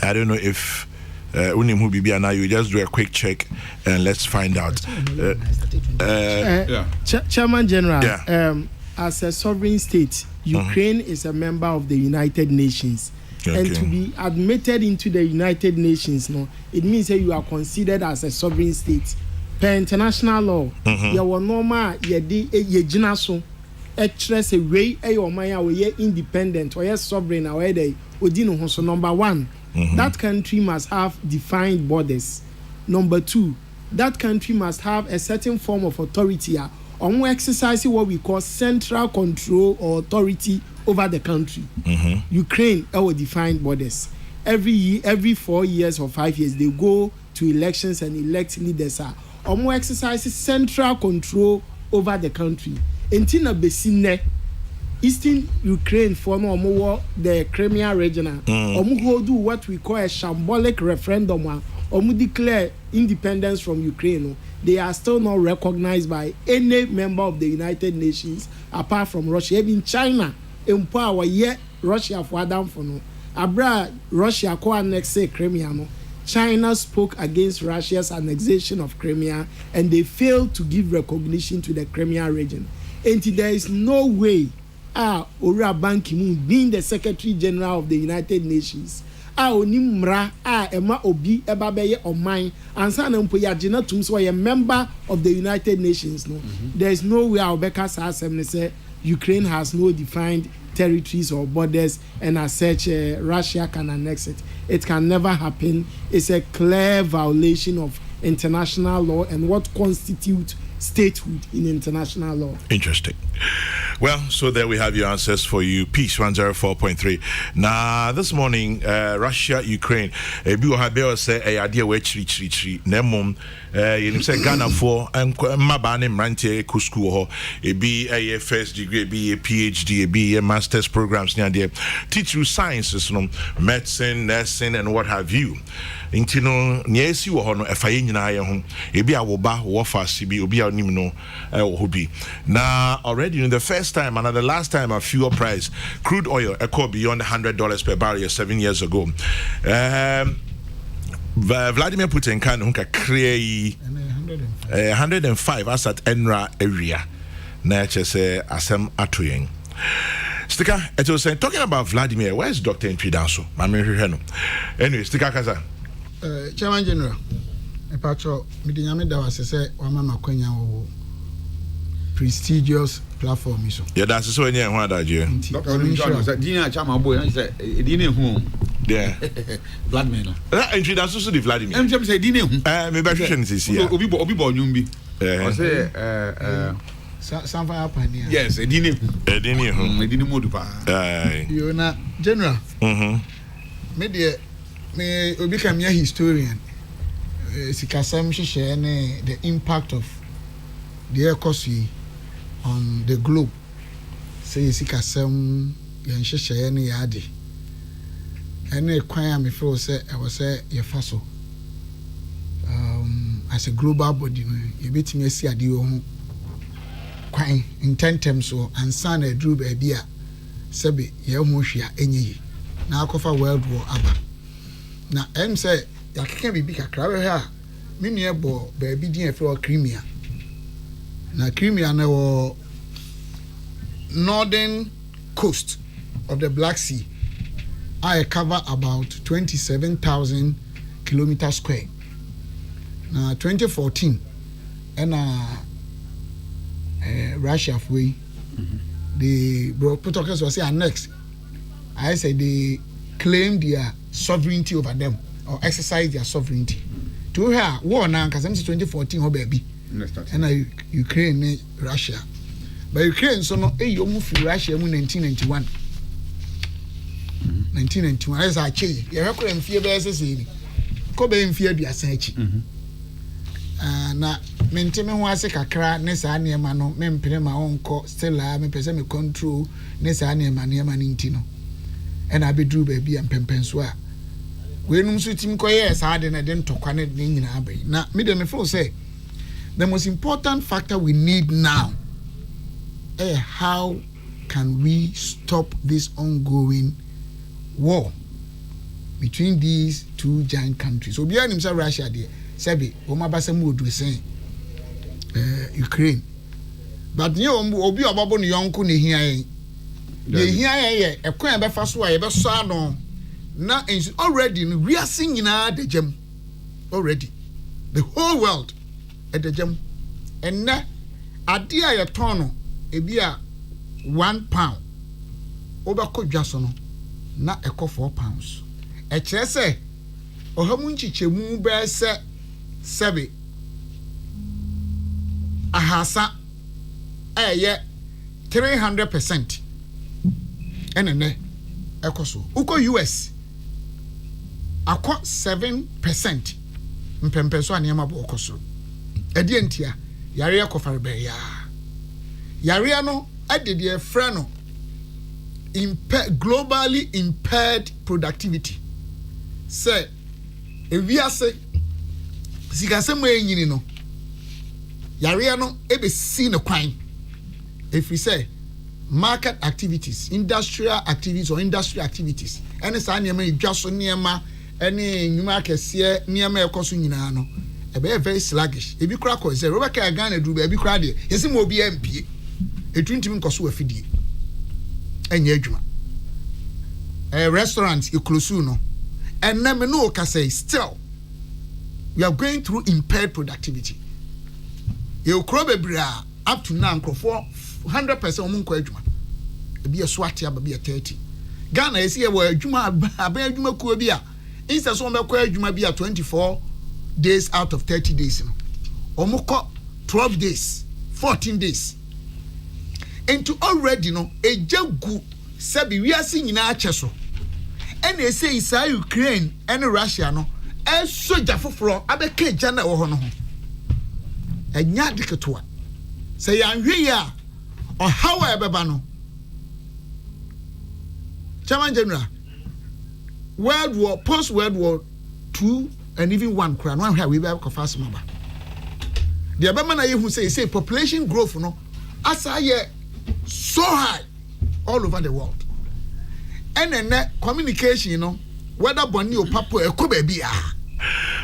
don't know if you just do a quick check and let's find out. Chairman General, as a sovereign state, Ukraine is a member of the United Nations. Okay. And to be admitted into the United Nations, it means that you are considered as a sovereign state. Per international law, you are normal, you are express a way, you independent, or you sovereign, or so number one, that country must have defined borders. Number two, that country must have a certain form of authority. Exercising what we call central control or authority over the country. Ukraine will define borders. Every 4 years or 5 years, they go to elections and elect leaders. Exercises central control over the country. Until Besine, Eastern Ukraine for the Crimea region, do what we call a shambolic referendum. Declare independence from Ukraine. They are still not recognized by any member of the United Nations apart from Russia. Even China, empower yet Russia for Adam for no. Abra Russia co-annex Crimea. China spoke against Russia's annexation of Crimea and they failed to give recognition to the Crimea region. And there is no way Ora Ban Ki-moon, being the Secretary General of the United Nations, onimra ema obi ebabeye omai ansa na mpo ya gina tum so a member of the United Nations there is no way Obeka Sasem say Ukraine has no defined territories or borders and as such Russia can annex it. It can never happen. It's a clear violation of international law and what constitutes statehood in international law. Interesting. Well, so there we have your answers for you. Peace 104.3. Now, this morning, Russia, Ukraine. Bill say a idea where Nemum, you say Ghana for and Mabane Mrante Kusku, a be a first degree, be a PhD, be a master's programs near there. Teach you sciences, medicine, nursing, and what have you. Intino Niesi or Hono, if I in home, a be a woba, wafa, CB, obi a nimno, hobi. Now, already in the first time and the last time a fuel price, crude oil, echo beyond $100 per barrel 7 years ago. Vladimir Putin can hunka crey 105 as at Enra area. Na say asem atoyen. Sticker, it was saying talking about Vladimir. Where's Dr. Ntwidanso? Anyway, Sticker Kaza. Chairman General, a patro, Midiame da was say, Wamama Quenya prestigious platform. Yeah, that's so near one that year. Dr. Dina Chama boy, I said, Dina whom? Yeah, Vladimir. Ntwidanso so the Vladimir. I'm just saying, Dina, maybe I shouldn't say, Obi Yumbi. I say, Sanfire Pioneer. Yes, a dinner. A dinner Modupa. You know, General. Media may become a historian. Sikasam share the impact of the economy on the globe. Say Sikasam share any yadi. Any choir me feel say I was say your faso. As a global body, you beat me see a deal. Kwan intentem so ansa na aduru ba bia sebe ye ho hwea enyi na akofa world war aba na em say yakeka bibi kakra we ha me nua bo ba bi din afi o Crimea na Crimea na wo northern coast of the Black Sea. I cover about 27,000 kilometers square. Na 2014 and Russia way the Portuguese was say next. I said they claim their sovereignty over them or exercise their sovereignty. To her war now because 2014 ho baby. And Ukraine Russia. But Ukraine so no you move Russia in 1991. 1991 as I che. You record in fear be say ko be in fear dia search. Na mentime ho ase kakra ne saa niema no mempere ma onko still a me pese me control ne saa niema ni ntino e na bedru ba bia mpempenso a we num so tim koye saa de na de ntokwa ne nyina abai na me de me feel say the most important factor we need now how can we stop this ongoing war between these two giant countries. So bia nim say Russia there Sebi, Omabasemu would be saying Ukraine. But you obi obabo ni yonko ne hia ye a kwan be faso a ye be so ano na already we are singing the gem already the whole world at the gem and na ade a ye ton no e bia £1 obako dwaso no na ekọ £4 e kire se ohamu nchichemu be se Sebi ahasa eye 300% enene ekoso uko US akọ 7% mpempeso anema bo okoso edi entia yare ekofare be ya yare no adede e frɛ no globally impaired productivity say ewiase sikasem enyini no yare no ebe si ne kwan if we say market activities industrial activities or industry activities any sa niema idwaso niema any nyuma kese niema ekoso nyina no ebe very sluggish ebi kura ko zero Robert Kagana do ebi kura de yesi mo obi ampie etuntim nkoso afidie enye adwuma restaurants eklosu no enna me no ka say still we are going through impaired productivity. You crobebra up to now for 100% omunko adwuma. E be a swat ya be a 30. Ghana is here where adwuma adwuma ku bi a instead so me kwa adwuma bi a 24 days out of 30 days no. Omukọ 12 days, 14 days. Into already no ejagu sabi we are seeing nyina ache so. And they say is Ukraine and Russia no soja foforo abeka jana wo ho no ho enya diketoa say yanhwe ya or how ebeba no Chairman General World War post World War 2 and even 1 kra no ahwe we be ko fast maba the ebema na yehu say population growth no asa ye so high all over the world and then communication you know whether boni or papo ekoba bia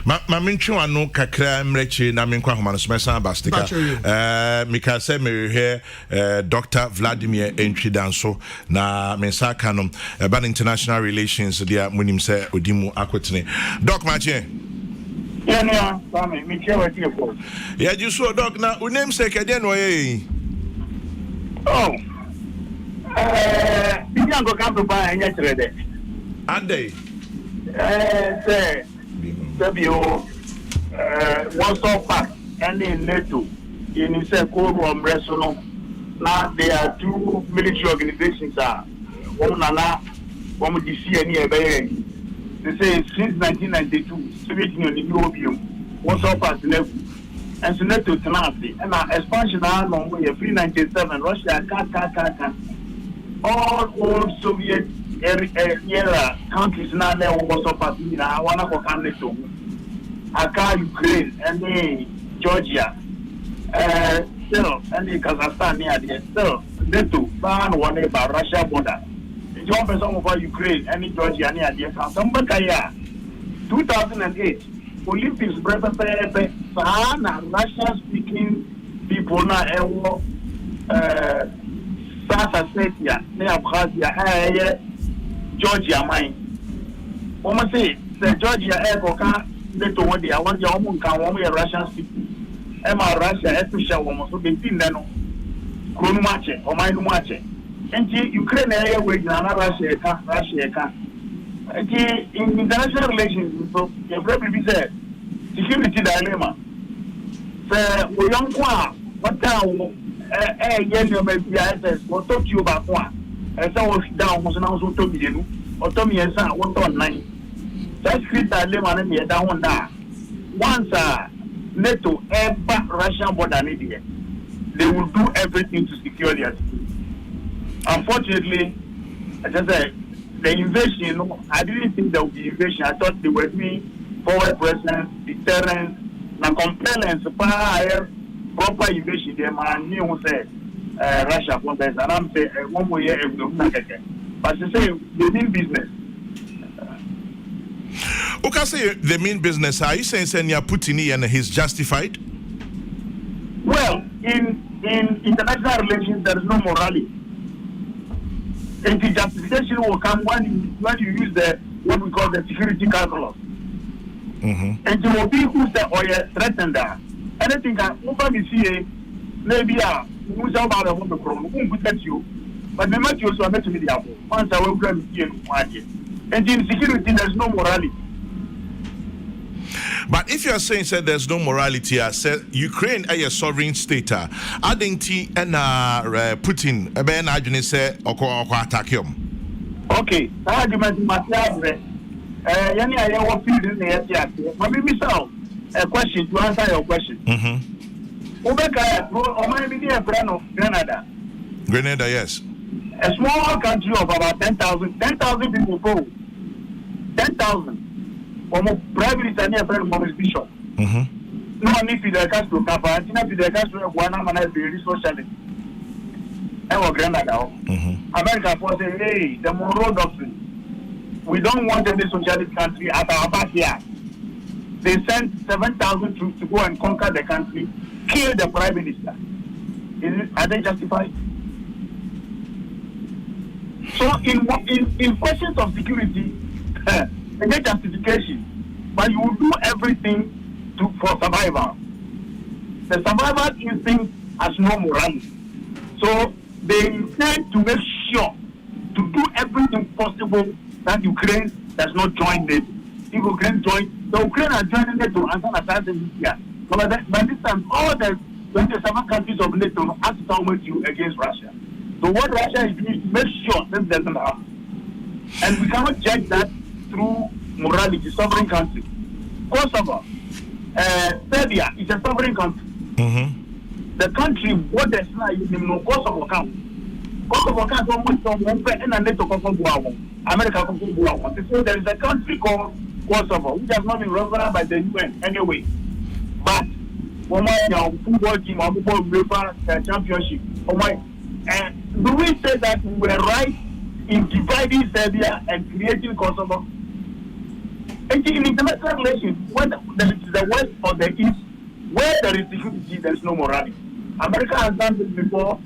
ma mentwe wano kakra mrechi na menkwa homa no smesa bastika mika se me here Dr. Vladimir Entwidanso na mensaka no ban international relations dia munim se odimu akwetene doc mache yeah Sammy me che wa tie for yeah you so doc na unem se kede no ye oh biango campo ba enya trede ande say Sabio one stop back and in NATO in Cold War Wrestle. Now there are two military organizations one DC and they say since 1992 Soviet Union in European one stop back left and so NATO tenacity and expansion now free 97 Russia can all old Soviet era countries now there was a party now one of NATO Aka Ukraine and then Georgia still and the Kazakhstan near there still NATO ban one about Russia border the job is over Ukraine and Georgia near there somebody 2008 Olympics Russia speaking people now South Ossetia near Abkhazia Georgia mine. Woman say the Georgia air NATO one day I want your woman can one Russian speaking. Emma Russia especially woman so they think no Kron match or my match. And Ukraine area with Russia can. In international relations so you probably be said security dilemma. So we young what down yes you may be ISS what talk to you about one. And so was down was now so to be or Tommy and son 1.9. That's create that lemon and me down there. Once NATO ever Russian border they will do everything to secure their security. Unfortunately, as I said, the invasion, I didn't think there would be invasion. I thought they were doing forward presence, deterrence, and compellence, proper invasion. They man knew say Russia for this, and I'm saying one more year but they say they mean business. Okay, say they mean business. Are you saying you're putting in and he's justified? Well, in international relations, there is no morality. And the justification will come when you use the what we call the security calculus. And it will be who say or threatened that anything can over the CA maybe who's about the home from who protect you, but the match also met with the apple. Once I will grab you and in security there's no morality. But if you are saying said there's no morality, I said Ukraine a sovereign state. Adinti and Putin ben Ajuni say oko attack him. Okay, that argument must have yani I want to in the yes. Maybe so a question to answer your question. Ubeka or maybe a friend of Grenada. Grenada, yes. A small country of about 10,000 people go. 10,000. Prime Minister near friend of Bishop. No need to the Castro Campana, to the Castro of one man as the socialist. And Grenada. America for saying, hey, the Monroe Doctrine. We don't want any socialist country at our backyard. They sent 7,000 troops to go and conquer the country, kill the Prime Minister. Are they justified? So in questions of security, they get justification, but you will do everything for survival. The survival instinct has no morality. So they intend to make sure to do everything possible that Ukraine does not join NATO. If Ukraine joins, the Ukraine are joining NATO and some attacks in India. But by this time, all the 27 countries of NATO have to come with you against Russia. So what Russia is doing is to make sure this doesn't happen. And we cannot judge that through morality, sovereign country. Kosovo, Serbia is a sovereign country. The country borders now is in Kosovo count. Kosovo count almost from one and a NATO Kosovo, America Kosovo. So there is a country called Kosovo, which has not been recognized by the UN anyway. But for my football team, our football championship, do we say that we were right in dividing Serbia and creating Kosovo? And in international relations, whether there is the West or the East, where there is security, there is no morality. America has done this before,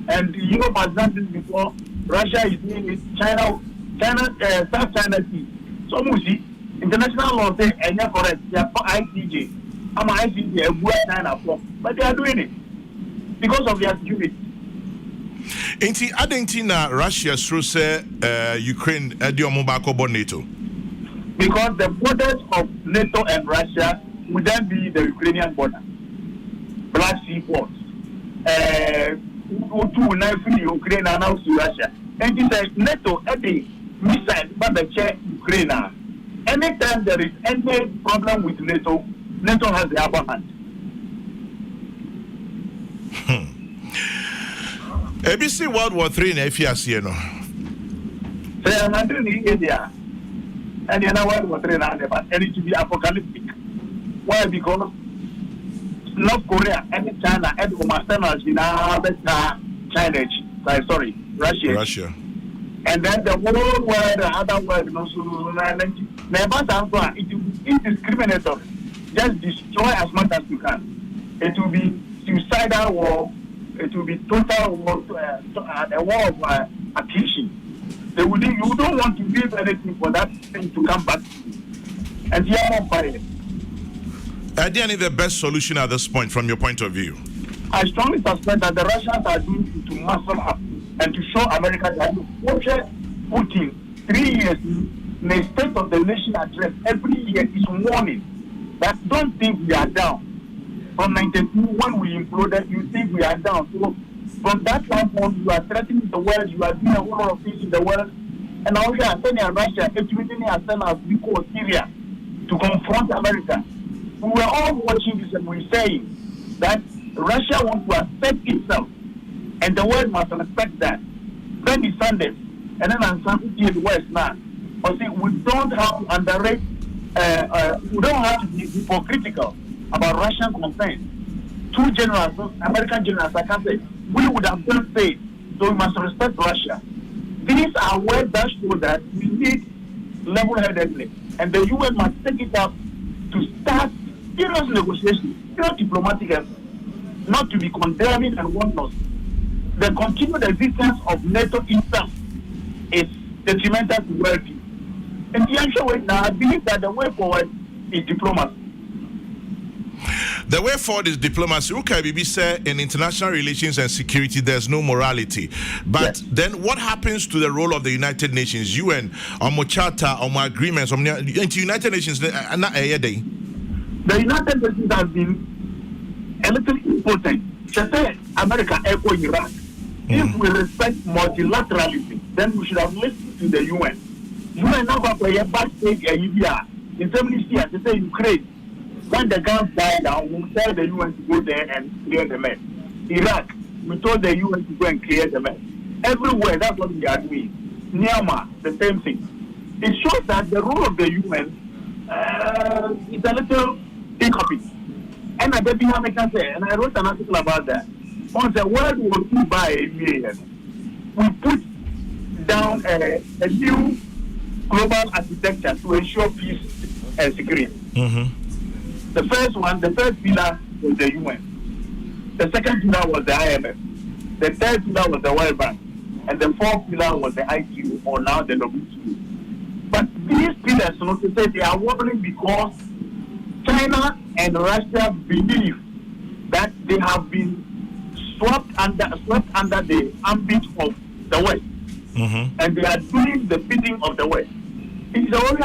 and Europe has done this before. Russia is doing it. China, South China Sea. So we see international law say, and you're correct, they are ICJ. I'm ICJ, China for, but they are doing it because of their security. Inti Argentina, Russia through say Ukraine Mobile NATO. Because the borders of NATO and Russia would then be the Ukrainian border, Black Sea ports. Ukraine and now to Russia. And he said NATO at the missile but the check Ukraine. Anytime there is any problem with NATO, NATO has the upper hand. ABC World War III in FIAC, no? Say, I'm not in India. And you know what War III now, but it to be apocalyptic. Why? Because North Korea and China and Omastenas in China, sorry, Russia. And then the whole world, the other world, never it will be indiscriminatory. Just destroy as much as you can. It will be suicidal war. It will be total war, a war of attrition. You don't want to give anything for that thing to come back. And you are on fire. Ideally, the best solution at this point, from your point of view? I strongly suspect that the Russians are doing it to muscle up and to show America that Putin 3 years in the State of the Nation address every year is warning that don't think we are down. From 92 when we imploded, you think we are down. So from that time on, you are threatening the world, you are doing a whole lot of things in the world. And now we are sending Russia, everything has sent us because Syria to confront America. We were all watching this and we were saying that Russia wants to accept itself and the world must respect that. Bernie Sanders and then uncertainty in the West now. But see, we don't have to underrate, we don't have to be hypocritical about Russian concerns. Two generals, American generals, I can say, we would have done say, so we must respect Russia. These are words that show that we need level-headedness, and the UN must take it up to start serious negotiations, serious diplomatic efforts, not to be condemning and whatnot. The continued existence of NATO itself is detrimental to world peace. And the answer way now, I believe that the way forward is diplomacy. The way forward is diplomacy. Okay, Bibi said in international relations and security, there's no morality. But yes, then what happens to the role of the United Nations, UN, or Charter, or agreements, or United Nations? The United Nations has been a little important. Just say America echo Iraq. If we respect multilateralism, then we should have listened to the UN. UN now got a bad stage in 70 years. They say Ukraine. When the guns died down, we tell the UN to go there and clear the mess. Iraq, we told the UN to go and clear the mess. Everywhere, that's what we are doing. Myanmar, the same thing. It shows that the role of the UN is a little incomplete. And I wrote an article about that. On the World War II by a year, we put down a new global architecture to ensure peace and security. Mm-hmm. The first pillar was the UN. The second pillar was the IMF. The third pillar was the World Bank. And the fourth pillar was the ITU, or now the WTO. But these pillars, to say, they are wobbling because China and Russia believe that they have been swept under the ambit of the West. Mm-hmm. And they are doing the bidding of the West. It's all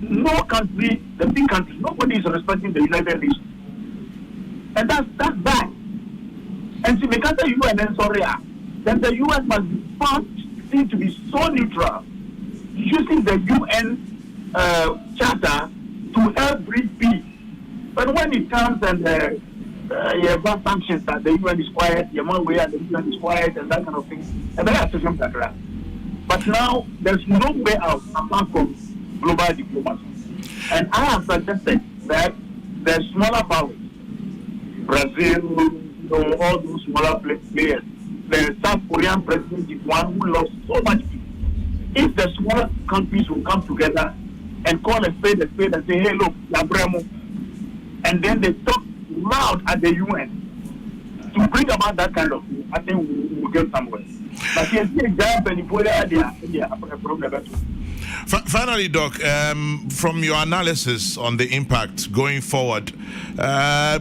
no country, the big countries, nobody is respecting the United Nations. And that's bad. And see, because the UN and Soria, then the UN must be found seem to be so neutral, using the UN charter to help bring peace. But when it comes and you have sanctions that the UN is quiet, the way and the UN is quiet and that kind of thing, and they have to come back around. But now there's no way out apart from global diplomacy. And I have suggested that the smaller powers, Brazil, all those smaller players, the South Korean president is one who lost so much peace. If the smaller countries will come together and call a spade and say, hey, look, Labremo. And then they talk loud at the UN to bring about that kind of thing. I think we'll get somewhere. But here's the example, the problem. Finally, Doc, from your analysis on the impact going forward, then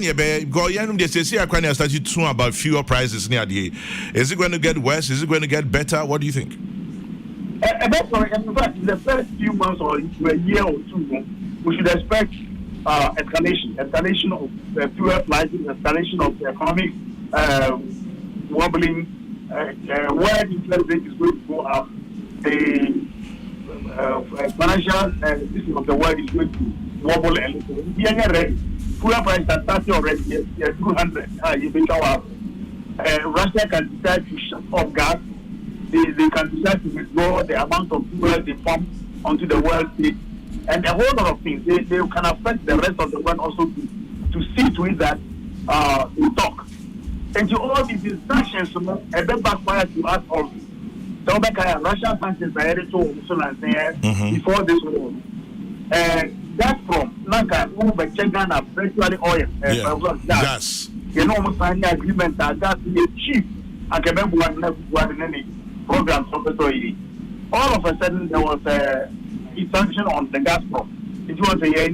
you started to about fuel prices near the. Is it going to get worse? Is it going to get better? What do you think? In fact, the first few months or a year or two, we should expect escalation of fuel prices, escalation of economic wobbling, where the interest rate is going to go up, the financial system of the world is going to wobble a little. We are ready. Fuel prices are starting already. Yes, 200. Russia can decide to shut off gas. They can decide to withdraw the amount of fuel they pump onto the world stage, and a whole lot of things. They can affect the rest of the world also to see to it that they talk. And to all these sanctions, a bit backfire to us also. So Russian sanctions are headed to before this war. Gazprom, China virtually oil. Gas. You know, almost signing agreement that gas is cheap. I can remember one program. All of a sudden, there was a sanction on the Gazprom. It was a year, you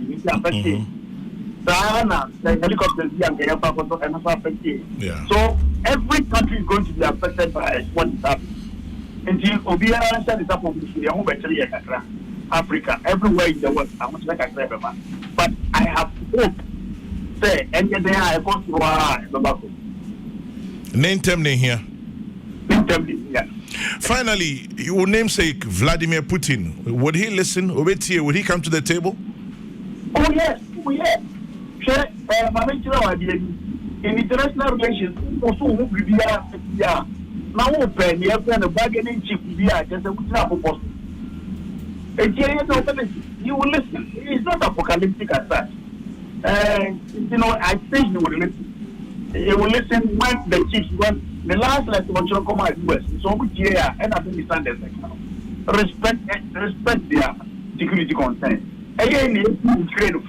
need to affect the helicopters yeah. So every country is going to be affected by what is happening. Until Obia said it's up on Africa, everywhere in the world, I want to like I said, but I have hope. Say, and then I want to Name Temne here. Yeah. Finally, your namesake Vladimir Putin, would he listen? Would he come to the table? Oh yes. In international relations, also who will be now open the bargaining chip just a proposal. You will listen. It's not apocalyptic as such. I think you will listen. You will listen when the chiefs, when the last letter come out US, so we care and I think we stand as respect their security concerns. Again, Ukraine,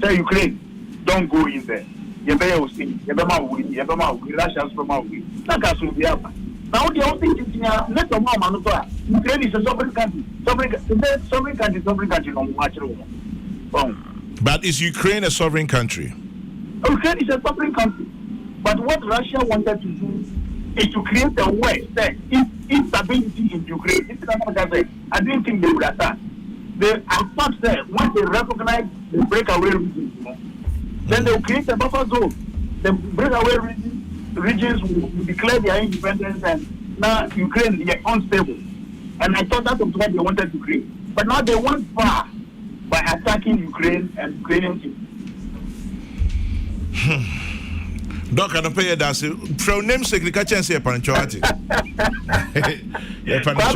say Ukraine, don't go in there. You better see, you better win, Russia's from our win. That's what we have. Now the only thing is, let the man Ukraine is a sovereign country. Sovereign country, no much. But is Ukraine a sovereign country? Ukraine is a sovereign country. But what Russia wanted to do is to create a way that instability in Ukraine. I didn't think they would attack. I thought that once they recognize the breakaway regions, then they will create a buffer zone. The breakaway regions will declare their independence, and now Ukraine is unstable. And I thought that was what they wanted to create. But now they went far by attacking Ukraine and Ukrainian people. Doc, I don't pay that. From namesake, the catch and say, Panchoati.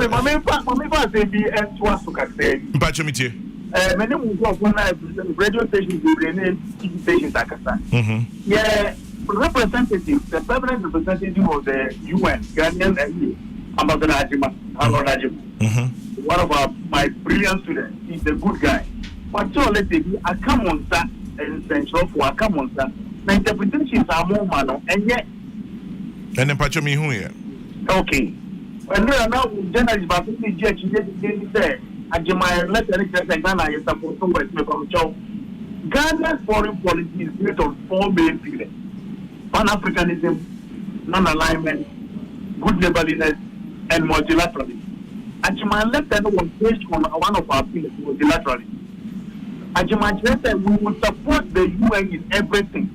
Mamma say be and to us to say. Pachomiti. Many radio stations, TV stations, Akasa. Yeah, representative, the permanent representative of the UN, Ghanaian Ambassador Ajima, one of my brilliant students. He's a good guy. But so let's say, I come on that and central for I come on that. The interpretations are more mano, and yet. And then Pachomi who here? Okay. And now, journalists, but the judge, they say, Ajima, let the Ghana is supposed to work with Chow. Ghana's foreign policy is built on 4 main pillars: Pan-Africanism, non-alignment, good neighborliness, and multilateralism. Ajima, let them was based on one of our pillars, multilateralism. Ajima said we will support the UN in everything.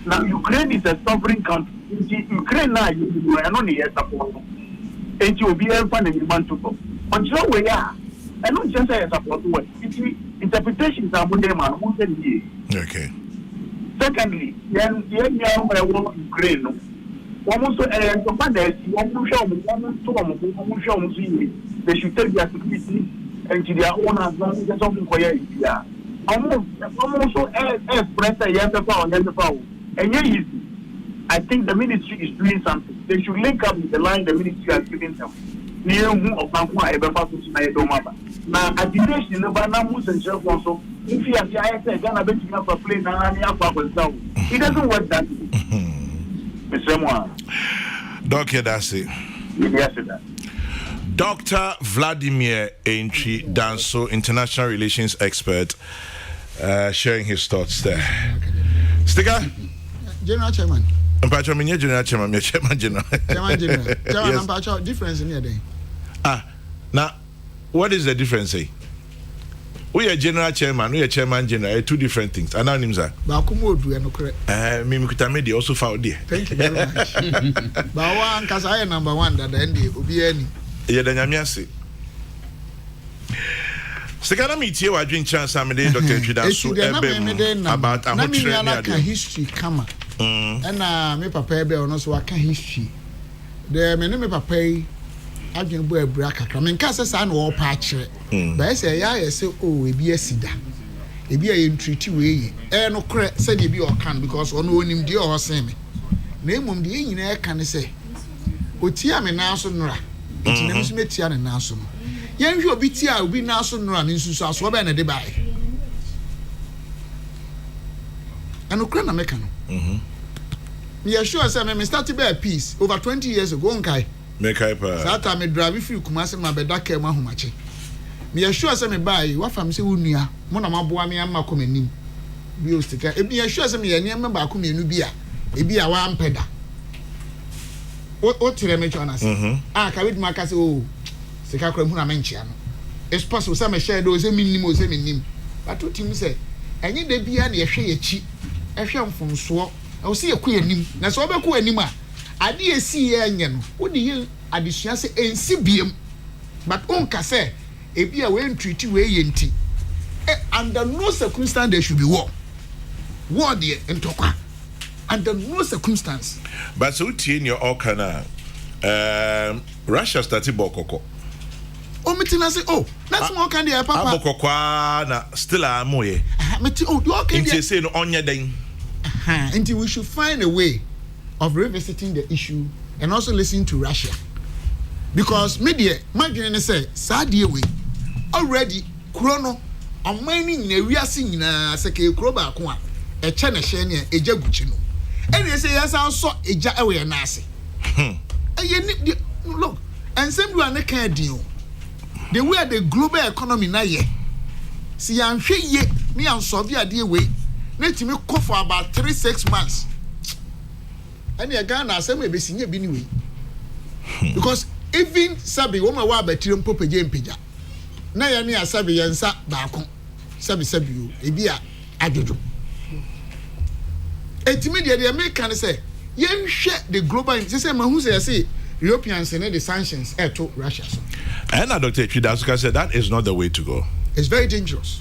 Now, Ukraine is a sovereign country. Ukraine now, you are not here support. And you will be able to human to go. Until we are, I don't just say support. Interpretations are more than okay. Secondly, then Ukraine. Almost they should take their security and to their own as long as something for you. Almost and yet, I think the ministry is doing something. They should link up with the line the ministry has given them. near who of Banqua ever passes my domaba. Now, at the nation, the Banamus and Chef also, if you have the ISA, Ghana betting up a plane and any upper was it doesn't work that. Mr. Moore. Doctor, that's it. Yes, sir. Dr. Vladimir Entry Danso, international relations expert, sharing his thoughts there. Sticker? General Chairman. General Chairman, Chairman. Difference in your day. Now, what is the difference? We are General Chairman, we are Chairman General, two different things. Anonymous. Bakumo do no correct. Mimikutamedi also found there. Thank you very much. Bawa because I am number 1 that the end will be any. Yeah, the Nyamiasi. Second meet you, I drink chance. I'm a day, Dr. Chidasu, about a history, come and me papa be on us work history. The me papa I can boy bracket. I mean, Cassa san or patch. But I say, I say, oh, it be a sida. It be a treaty way. No correct said you be or can because on one him dear or same. Name on the in air can say. Otia me now so nra. It's names me tia and now so. Young you be tia will be now so run in Susa Swab and a debye. And Ukraine American. Me assure say me start to be a peace over 20 years ago. Okay. Make up. That time me drive if you come as my bed that ma humache. Me assure say me buy what fam say unia. Mo na maboa me amma come anim. Bi o stika. E me assure say me ye niem ba ko menu bi a. E bi a wa ampeda. O tire me chona say. Ka we maka say oh. Sika kra mu na me nchia no. It's possible say me share do say minnim o say minnim. But to tim say enye de bia na ye hwe ye chi. E hwe mfonso. E o say ye ku anim. Na so obeku anim a ade esi ye enye no. Wo de ye adesua say ensi biem. But on ka say e bia we treaty we ye nti. Under no circumstance there should be war. War there entokwa. Under no circumstance. But so tie in your okana Russia started Kokrokoo. Oh, metina say, oh, that's more candy, Papa. Kokrokoo na still a moye. Oh, you can say no on your day. Until we should find a way of revisiting the issue and also listen to Russia. Because media, my granny say, Sadia way already chrono on mining ne reasing na seke kroba kwa a chana shania a jaguchino. And they say, yes, I saw a jaaway nasi. Look, and same you are not can deal. The way the global economy na ye. See, I'm sure ye, me and Soviet dear way. Let me go for about 3-6 months. And you Ghana, some may be seen your anyway. Because even Sabi, woman, wa betirum pope jam pija. Na ya near Sabi and Sa Bakon. Sabi, Ebia, Ajojo. Ultimately, the American say, you share the global, say, who say, Europeans and the sanctions to Russia. And Dr. Chidasuka said that is not the way to go. It's very dangerous.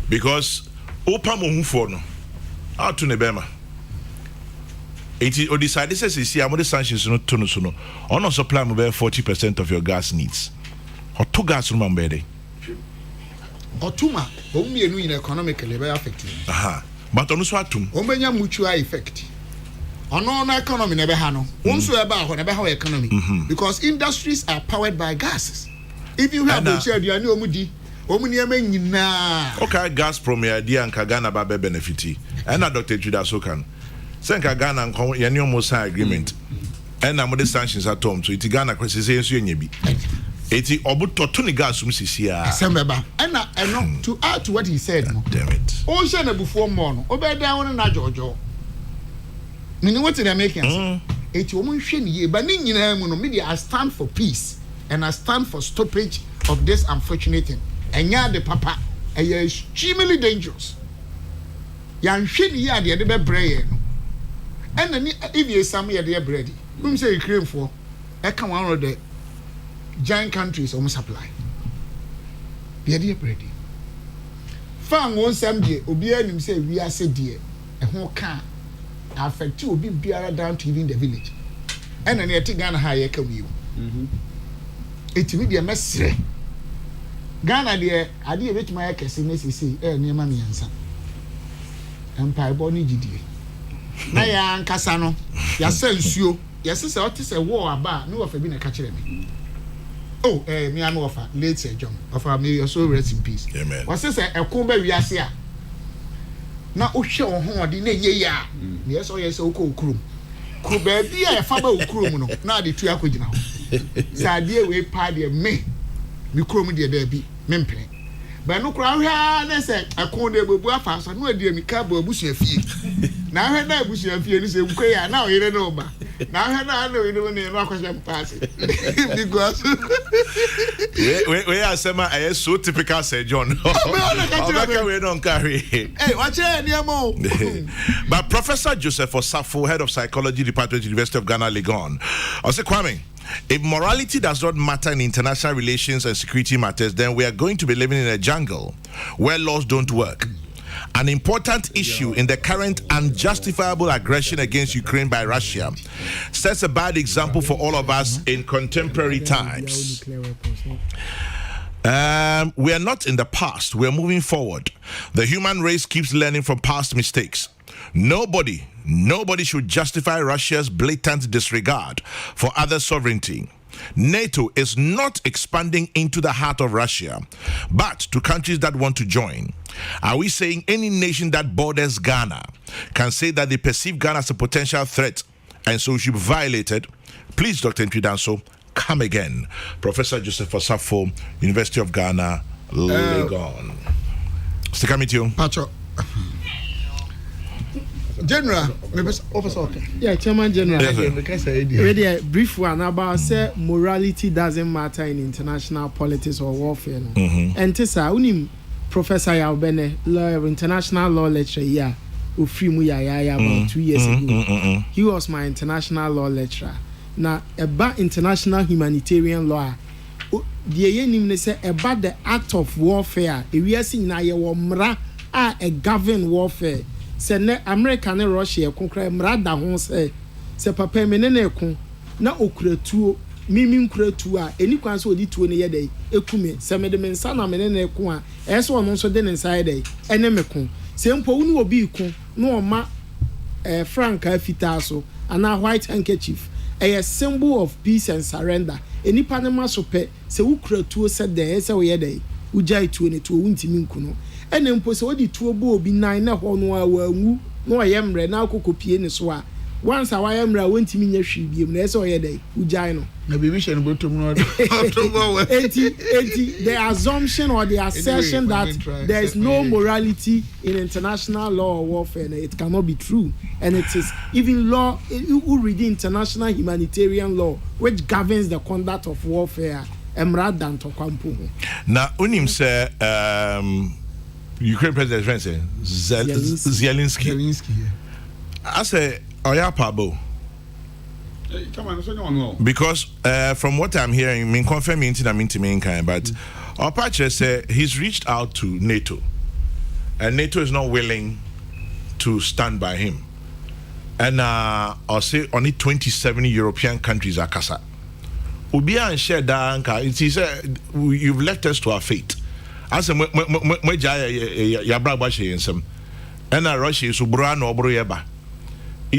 Because Opa Mohufono out to Nebema. It decided to see how many sanctions no to no. On no supply about 40% of your gas needs. Or 2 gas room bede. Or 2 ma, only in economically very affected. But on swatum. Omenya mutual effect. On economy never hano. Also about how economy. Because industries are powered by gases. If you have the share, you are no mudi. Okay, gas from your idea and Kagana Babe benefit. And Dr. Chidasokan. Send Kagana and Yanio Mosa agreement. And I'm the sanctions at home. So it's Ghana crisis. It's Obuto Tony gas from Sisia. Sembeba. And to add to what he said. Damn it. Ocean before morning. Obey down and Jojo. Meaning what they're making? It's woman shiny, but in media, I stand for peace and I stand for stoppage of this unfortunate thing. And ya the papa, and you're extremely dangerous. Yan shiny, ya the other brain. And then if you're some year, dear bready, whom say you cream for, I come one of the giant countries almost supply. Dear bready. Found one some day, Obian say we are said dear, and who can. Affect you will be biara down to even the village. And then you take Ghana higher come you. It will be a mess. Ghana dear, I did which my casino say, near Mammy and son. Empire Bonnie GD. Naya and Cassano, your sense you, yes, it's a war about no of being a catcher me. Oh, me am offer late Sir John. Offer me your soul rest in peace. Amen. Was say e kun ba wiase a. Na o hwe wo ho ode na ye ya. Yes o yes o ko okrum. Ku ba bia e fa ba okrum no. Na de tu akogina ho. Sa de we pa de me krom de da bi me mpene. Ba no kura hwa na se akon de bebu afa so no de mi ka ba abusu afie. Na hwa na abusu afie ni se nkwe ya na o yire no ba. Na hwa na no yire no no akwasha mpase. Because we asema I so typical Sir John. We don't carry. Hey, watch it, But Professor Joseph Osafo, head of psychology department, University of Ghana, Legon, I say, Kwame, if morality does not matter in international relations and security matters, then we are going to be living in a jungle where laws don't work. An important issue in the current unjustifiable aggression against Ukraine by Russia sets a bad example for all of us in contemporary times. We are not in the past, we are moving forward. The human race keeps learning from past mistakes. Nobody should justify Russia's blatant disregard for other sovereignty. NATO is not expanding into the heart of Russia, but to countries that want to join. Are we saying any nation that borders Ghana can say that they perceive Ghana as a potential threat and so should be violated? Please, Dr. Mpidanso, come again. Professor Joseph Osafo, University of Ghana, Legon. Stick with you. Pacho. General, Officer. Okay. Yeah, Chairman General. Yes, Really a brief one about say morality doesn't matter in international politics or warfare. No? And tesa unim Professor Yaubene, lawyer, international law lecturer here, Ufrimu ya about 2 years ago. He was my international law lecturer. Now about international humanitarian law, the yenim say about the act of warfare. If we are seeing na ye mra a govern warfare. Se ne America ne Russia konkra mrada ho se papa me ne ku na okuratuo mimi nkuratuo a eni kwan so odi tuo ne ye dai ekume se me de me nsa na me ne ku a eso ono so de ne nsa ye dai ene me ku se mpo unu obi ku no ma franka fita so ana white handkerchief a symbol of peace and surrender eni pa ne ma so pe se ukuratuo se de se wo ye dai ujai tuo ne tuo untimi nku no ene mpo se odi tuo bo obi nan na ho no awanwu no oyemre na akokopie ne so a once a wayemre a wontimi nya hwi biem na ese oyedai ujai no na bibi hye no botom no enti the assumption or the assertion that there is no morality in international law or warfare, it cannot be true. And it is even law, you read the international humanitarian law which governs the conduct of warfare. Now unim say Ukraine President Zelensky. I say Oyapabo. Because from what I'm hearing, I confirm but Opache say he's reached out to NATO, and NATO is not willing to stand by him. And I'll say only 27 European countries are kasa. Ubia and share danka. It is you've left us to our fate. As a and Russia is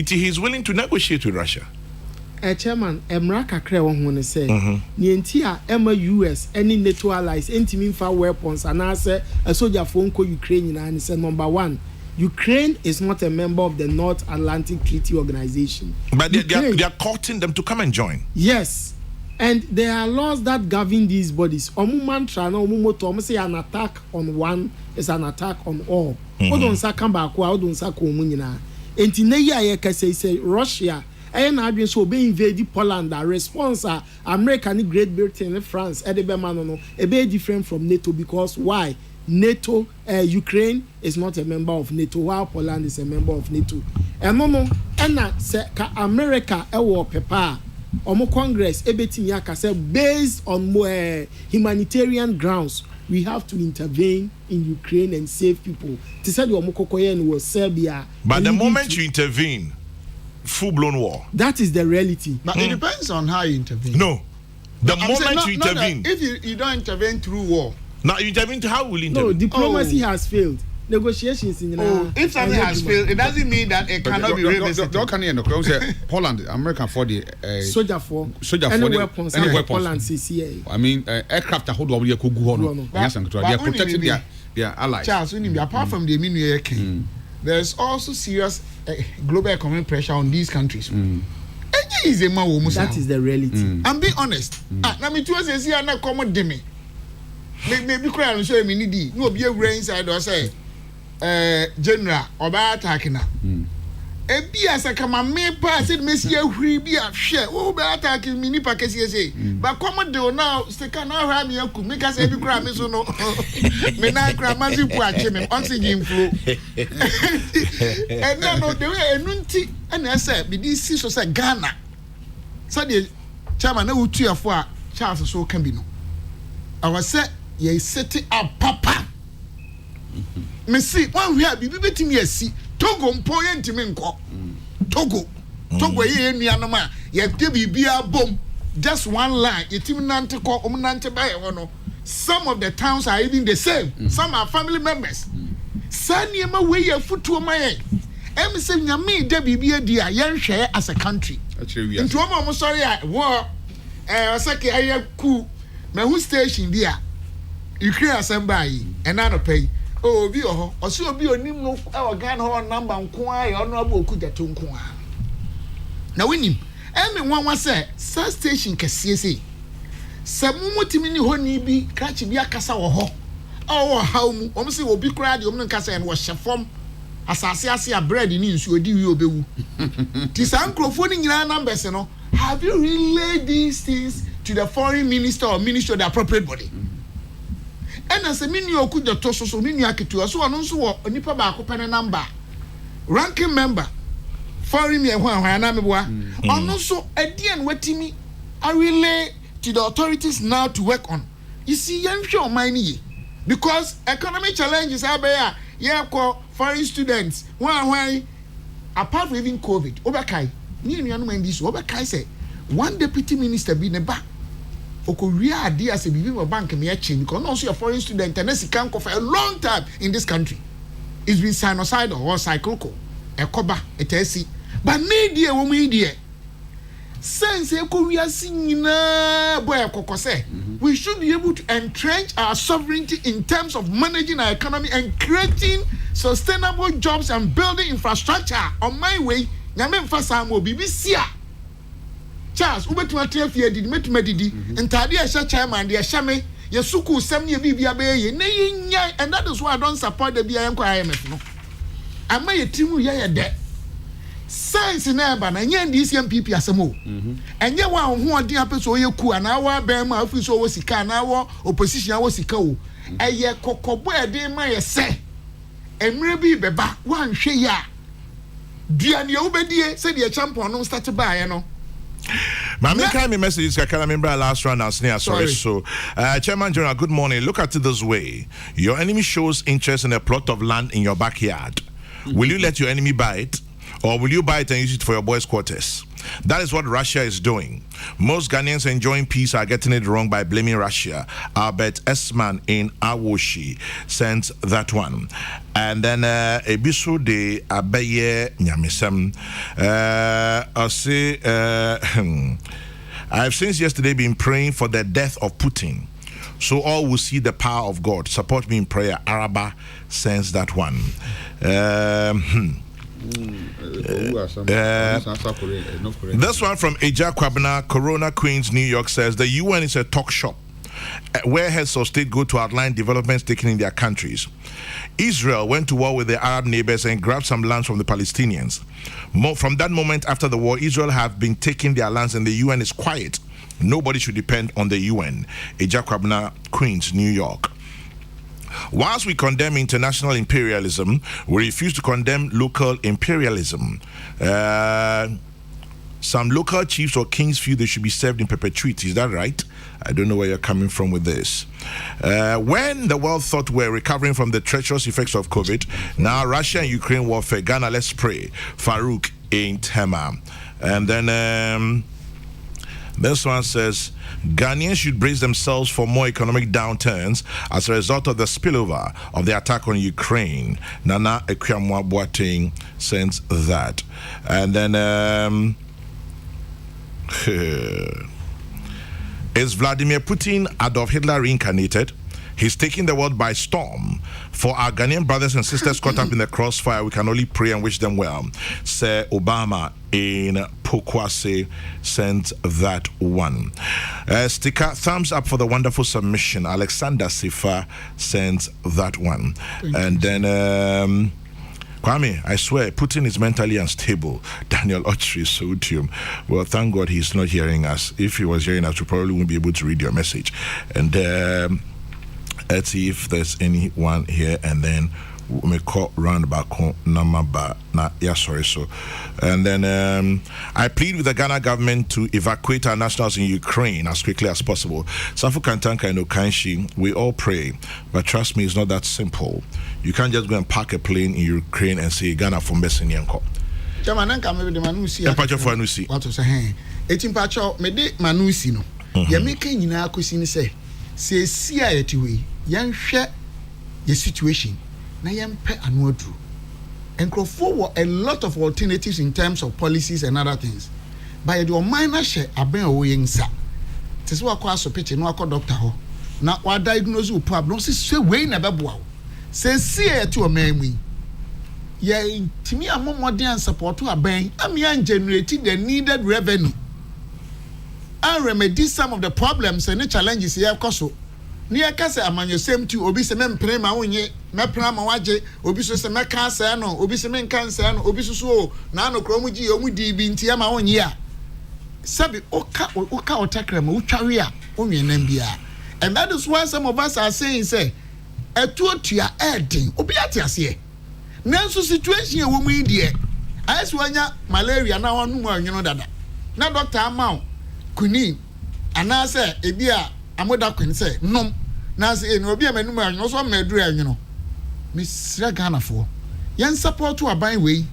he's willing to negotiate with Russia. Chairman, Emraka Kre won say, Nientia, Emma US, any NATO allies, anti for weapons, and answer a soldier phone call Ukraine and say number one. Ukraine is not a member of the North Atlantic Treaty Organization. But they are courting them to come and join. Yes. And there are laws that govern these bodies. Mantra no mumoto say an attack on one is an attack on all. Odon sa kamba kwa odon sa ko munyina. Enti ne ya ye kase say Russia and I been so be invade Poland. A response America and Great Britain and France e be different from NATO because why? NATO Ukraine is not a member of NATO while Poland is a member of NATO. And no na say America e wo pepa Omo Congress ebetimi akase based on humanitarian grounds we have to intervene in Ukraine and save people. They said Omo Kokoye was Serbia. But the moment you intervene, full-blown war. That is the reality. But it depends on how you intervene. No. The moment you intervene. If you don't intervene through war. Now you intervene, how will you intervene? No, diplomacy has failed. negotiations in if something has failed, it doesn't mean that it cannot be revisited. Poland, American for the soldier for any weapons, Poland CCA. I mean, aircraft hold over your Kugu. Yes, and they are protecting their allies. Charles, apart from the Minu, there's also serious global economic pressure on these countries. That is the reality. I'm being honest. Now me too say see na come demi. Maybe cry and show me need no be away inside or say general oba attack na. Ebi asa kama me pa said Messi ahuri bi ahwe o be attack me ni pa kesi say. But come dey now stick na ha me aku make us ebi cry me so no. Me na cry mazi ku ache me oxygen flow. And no the way enunti and I say be this so say Ghana. So the chairman na utuafo a Charles so can be no. I was say ye set up papa. Me see one we have bibi betimi asi Togo mpo ye ntimi nko. Togo ye nuanom a ye de bibia bom just one line yetimi nante ko nante ba ye hono. Some of the towns are even the same. Some are family members. Saniema we ye futuo maye. Em say nyame de bibia di a ye hwe as a country. Into omo sorry wo osake aye ku me hu station bi a Ukraine assemble yi ena no pay obi oho osi obi onim no e Ghana ho number nko aye ono aba okujato nko a na wenim emi nwanwa say station kese sei samumutimi ni honi bi krachi bi akasa wo ho awo hawmu omo say obi kra de omo nkasa en wo hyefom asase ase a bread ni nsu odi wi obewu ti sankrofo ni nyina numbers no have you relayed these things to the foreign minister or minister of the appropriate body and as a mini okujato so mini aketu so ono nso wo nipa ba akopane number ranking member foreign me hwan na meboa ono so adien watimi I relay to the authorities now to work on. You see, young show money because economic challenges are there. Yeah, call foreign students. Why? Apart from even COVID, Obakai, me and Yanu this Obakai say one deputy minister be neba. Okoria idea say be bank me change because also a foreign student and he can't go for a long time in this country. It's been sinusoidal or cyclical. Ekoba, etesi. But media wo media. Sense we should be able to entrench our sovereignty in terms of managing our economy and creating sustainable jobs and building infrastructure. On my way, Nyame mfasa mo BBC Charles ubetu atef ye didi metuma didi ntade a sha chairman de sha me ye suku sem ne bibia be ye na yin and that is why I don't support the bia yanko IMF no ama ye timu ye de science na eba na nya ndi CMPP asemo enye wa ho odin apeso ye ku ana wa ben ma afi so wo sika na wo opposition wo sika wo eye kokobo ede ma ye se emre bi beba wan hwe ya duane ye obedie se de champion no start ba ye no Mami can me messages can remember last round and sorry. So Chairman General, good morning. Look at it this way. Your enemy shows interest in a plot of land in your backyard. Will you let your enemy buy it? Or will you buy it and use it for your boys' quarters? That is what Russia is doing. Most Ghanaians enjoying peace are getting it wrong by blaming Russia. Albert Esman in Awoshi sent that one. And then Ebisu de Abeye Nyamisem. I have since yesterday been praying for the death of Putin. So all will see the power of God. Support me in prayer. Araba sends that one. This one from Eja Kwabena, Corona Queens, New York says the UN is a talk shop where heads of state go to outline developments taken in their countries. Israel went to war with their Arab neighbors and grabbed some lands from the Palestinians. From that moment after the war, Israel have been taking their lands and the UN is quiet. Nobody should depend on the UN. Eja Kwabena, Queens, New York. Whilst we condemn international imperialism, we refuse to condemn local imperialism. Some local chiefs or kings feel they should be served in perpetuity. Is that right? I don't know where you're coming from with this. When the world thought we're recovering from the treacherous effects of COVID, now Russia and Ukraine warfare. Ghana, let's pray. Farouk in Tema. And then This one says Ghanaians should brace themselves for more economic downturns as a result of the spillover of the attack on Ukraine. Nana Ekwamwa Boateng sends that. And then is Vladimir Putin Adolf Hitler reincarnated? He's taking the world by storm. For our Ghanaian brothers and sisters caught up in the crossfire, we can only pray and wish them well. Sir Obama in Pokwase sent that one. Sticker, thumbs up for the wonderful submission. Alexander Sifa sent that one. And then Kwame, I swear, Putin is mentally unstable. Daniel Ochri Sodium. Well, thank God he's not hearing us. If he was hearing us, we probably wouldn't be able to read your message. And let's see if there's anyone here, and then we may call round back number. Yeah, sorry. So, and then I plead with the Ghana government to evacuate our nationals in Ukraine as quickly as possible. Safu Kantanka and Okanshi, we all pray, but trust me, it's not that simple. You can't just go and park a plane in Ukraine and say Ghana from Bessinyanko. Jamananka maybe the Manusi. Empacho for Anusi. What was a hand? Etimpacho, me de Manusi no. Yamika yina kusini say siya yetiwe. Yan share the situation. Na yan pe anodru. And go forward a lot of alternatives in terms of policies and other things. By the minor share aben oyen sa. Tis wa kwa so pitch no akọ doctor ho. Na wa diagnose u problem say we na beboa. Say siya to omemi. Yeah, timi amomode and support to aben. Am yan generating the needed revenue. And remedy some of the problems and the challenges here koso. Ni akase amanyo same to obi se mempre ma wonye mepra ma waje obi so se meka sa no obi se menka sa no obi so na no kro mu gi omu di bi ntia ma wonye a sabi oka otakra ma utwawe a onwe nan bia. And that is why some of us are saying say etuotua edin obi atiase nanso situation e wo mu die ayes wanya malaria na wonu mu anwuno dada na doctor amount kuni anase ebi a amoda kwen say nom na say no obi amanum anwo so meduru anwuno misra Ghana for yen support to aban we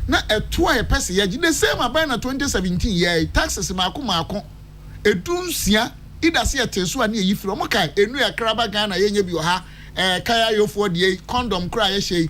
na eto a pese ye the same aban na 2017 ye taxes mako edunsia idase yeteso ani yifiro mo kai enu ya kraba Ghana yenye bi oha kaya yofo de condom kra ye shey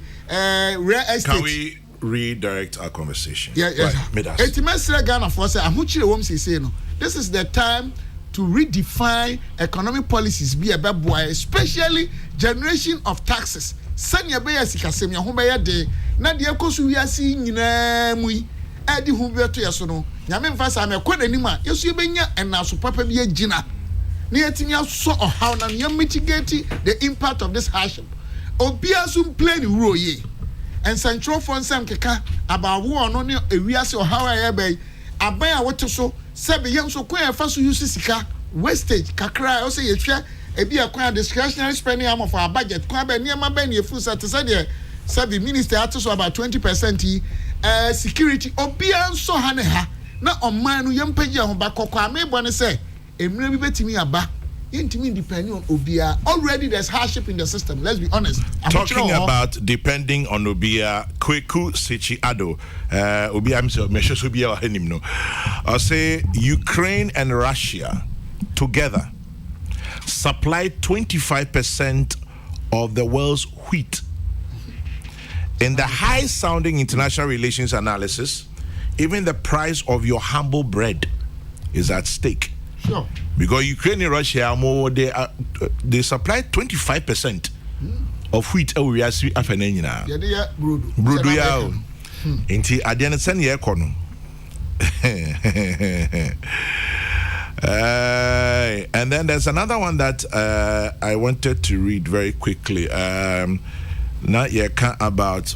real estate. Can we redirect our conversation? Yeah. Etimesra Ghana for say ahuchire wom say no. This is the time to redefine economic policies be a beboy, especially generation of taxes. Sanya be sikasem ya ho be de na de ekosu wiase nyina mui edi hu be to yeso no nyame mfa sa me kwadani ma yeso ye benya enaso papa bi agina na yetinya so ohaw na ya mitigate the impact of this hardship. Obia sum play the role ye and central fund sam keka about wo no ne ewiase ohaw ya be aban a wote so sebe yam so kwan fa so use sika wastage kakra o say ye hwe ebi akwan discretionary spending am of our budget kwa be niam ba ne fu sat say the sebe minister at so about 20% security obia so ha ne ha na oman no yam pagi ho ba kokwa amebo ne say emre bi betimi aba yentimi depending on obia. Already there's hardship in the system, let's be honest. Talking about depending on obia, Kweku Sechi Ado obia me so obia hanim no. I say Ukraine and Russia together supply 25% of the world's wheat. In the high sounding international relations analysis, even the price of your humble bread is at stake. Sure. Because Ukraine and Russia they supply 25% of wheat we are see afenena. Yeah, Brudu ya. Inti adiane sen ye kono. And then there's another one that I wanted to read very quickly. Not yet about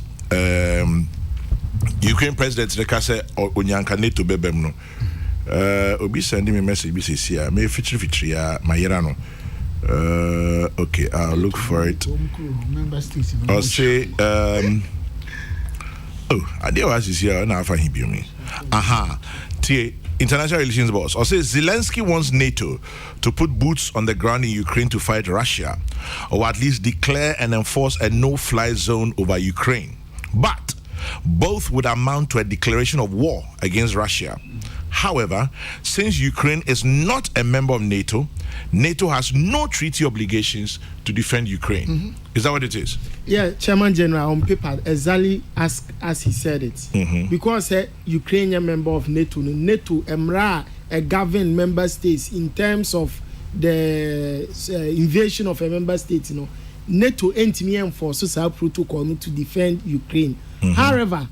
Ukraine President Rekase Onyankane to bebem no. Obi sending me message BCC me fitri ya mayera no. Okay, I'll look for it. I'll say I was here na afa hibi me. Aha. Tie international relations boss. I'll say Zelensky wants NATO to put boots on the ground in Ukraine to fight Russia, or at least declare and enforce a no-fly zone over Ukraine. But both would amount to a declaration of war against Russia. However, since Ukraine is not a member of NATO, NATO has no treaty obligations to defend Ukraine. Is that what it is? Yeah, Chairman General, on paper, exactly as he said it. Because Ukrainian member of NATO, NATO emra a governed member states in terms of the invasion of a member state, NATO entity enforces our protocol to defend Ukraine. However,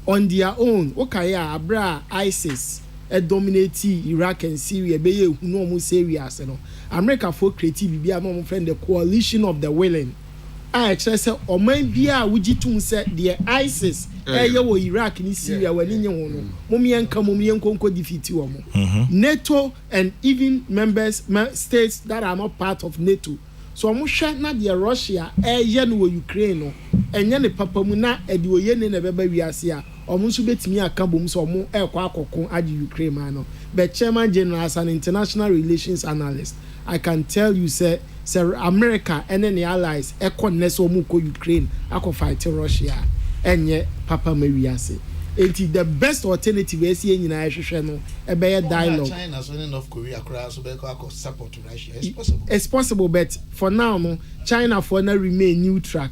on their own, Abra ISIS dominate Iraq and Syria, no almost areas, America for creative be a friend the coalition of the willing. I say or maybe I would you say the ISIS Iraq and Syria when in your Mumian defeat you. NATO and even states that are not part of NATO. So I'm sure not the Russia, Ukraine, and Yan Papa Muna, and you yen in a baby we are here, or Musubet me a cambum so more Quaco at Ukraine man. But Chairman General, as an international relations analyst, I can tell you, sir, America and any allies, Neso Muko Ukraine, Ako fight Russia, and yet Papa Mariase. The best alternative we see in the United States a better dialogue. China, so North Korea, support Russia. It's possible. It's possible, but for now, China for now remain neutral.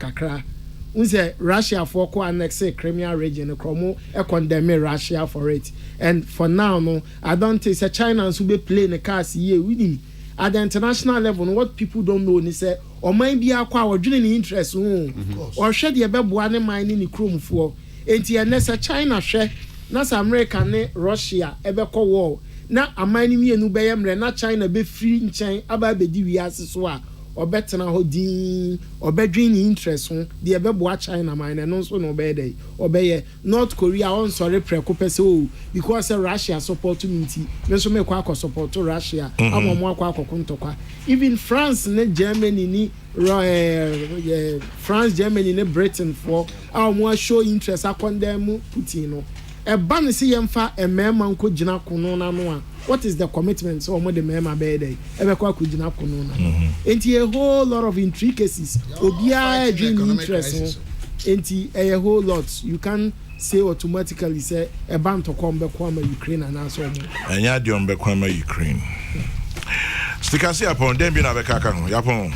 We say Russia for annex Crimea region, condemn Russia for it. And for now, I don't think that China will be playing a cast here with him. At the international level, what people don't know is that, or maybe our genuine interest, or shed your baby one mine in the chrome for. Enti enesa China hwe na America ne Russia ebeko war na amani mienu beyemre na China be free nchen aba be di wiase so a obetena ho din obedwin interest ho de ebebo China mine no so no obede obeye North Korea on sorry preko pese o because Russia support me so me kwa support Russia amomo akwa kontokwa even France ne Germany ni France, Germany, and Britain for our more show interest. I condemn Putin. A ban see emfa a man could jina kunona noa. What is the commitment? So more the mema bede. Ever could jina kunona. Ain't a whole lot of intricacies. Obia dream interest. Ain't a whole lot. You can say automatically say a ban to come back from Ukraine and also. And ya diom back from Ukraine. Stikasi upon them being a kaka. Yapon.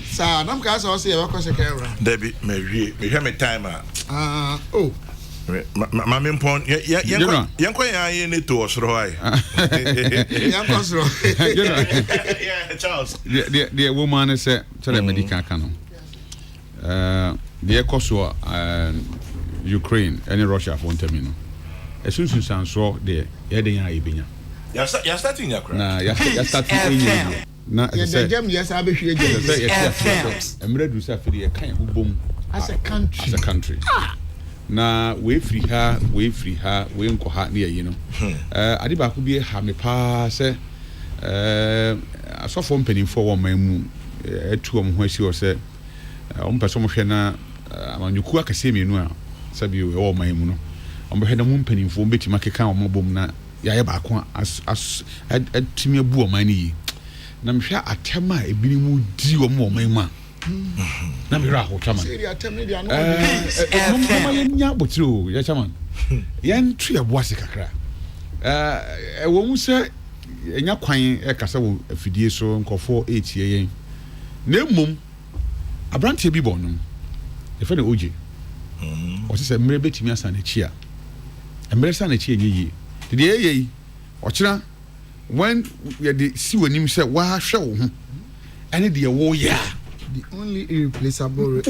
Sir, I'm going to say a question. Debbie, me hear me timer. Oh, my main point, young quay need to us, Roy. Charles. The woman is a medical canon. The Kosovo, Ukraine, and Russia for terminal. As soon as you saw the heading, you're starting your crap. You're starting. Na yes, I be here. I'm ready to say for the kind of boom as a country. As a country. Na we free her, we unko ha near, you know. Adiba could be a hammy pass. I saw from penny for 1 man, 2 when she was said, person Shena, when you cook a semi, no, Sabu, all my moon. On behind a moon penny for betting my account, mobum, Yabakwa, as at Timmy Boo, my knee. Na mhwa atema ebini mu di wo mo man na me ra ho chaman seri atema dia no mo nya botiro ya chaman yan tu ya boase kakra wo mu se enya kwan e kasa wo afidie so nkofo 8 yen na mum abrante bi bonum e fe na oje o se mre betimi asa na chi a mre sa na chi enyi yi de ye o kira when you see when you say wow show and the war yeah the only irreplaceable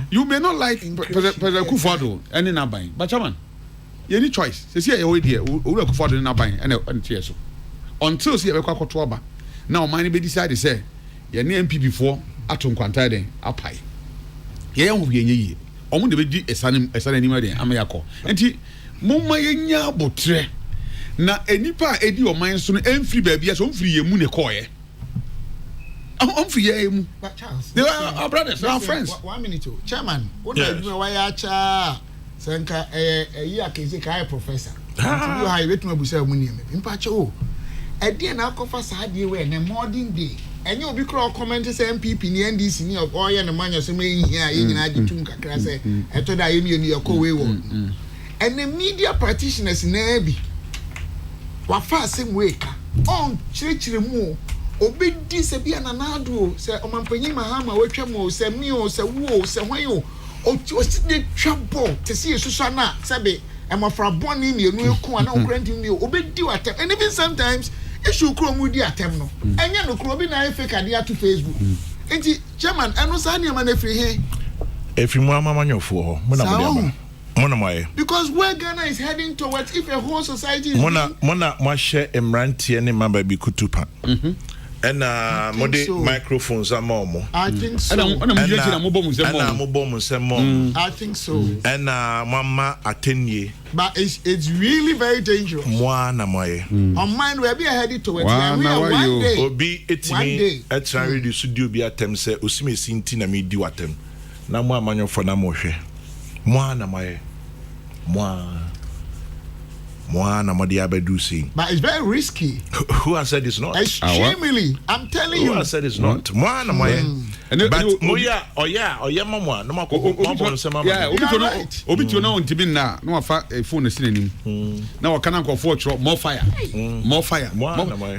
you may not like President Kufuor and in Aban but chairman you need choice say see you here Kufuor in Aban and tear so until see you kwakọ to aba now man be decide say you need MP before aton kwanta den apai ye yan hu ye omo de be di esane ni ma den amayakọ enti mumma yenya botre na enipa edi o man so no emfiri baabia so emfiri yemu ne koye emfiri yemu but Charles they are our brothers our friends 1 minute chairman what do you why acha senka eyi akeze kai professor you ha betuma busa mu ne me mpa che o ede na akofa sa de we na modern day enye obi kro comment say MPP ni NDC ni oye ne manya so me hia ye nyina agitum kakra say eto da ye mi ni yakowe wo and the media practitioners na bi wafa same way ka on chire mu obedi se bia na nado se omampanyi mahama watwa mu se mi o se wo se hwan o de trouble te see susu na se be emafra boni mienu eku ana okranti mi obedi watem and even sometimes issue kro mu di atem no enye no kro bi na fake ade to Facebook enti chairman eno sa ne ma na free he if you mama manyofo ho mo na mo dia Mona moye. Because where Ghana is heading towards, if a whole society is Mona share emrantie ne mamba bi kutupa. And mode microphones are more. I think so. And I think so. And mama atenye. But it's really very dangerous. Mwana moye. On mind we be headed towards one day. Obi etimi etra radio studio bi atem se osime sinti na me di watem. Na mo amanyo for na mo hwe. Mwana moye. Mwana modia bedu see. But it's very risky. Who has said it's not? Extremely. I'm telling you. Who has said it's not? Mwana moye. But moya oya mama no mako se mama. Yeah, obi to no ntimi na no afa phone sinanim. Na wakana nkofo tro more fire. More fire.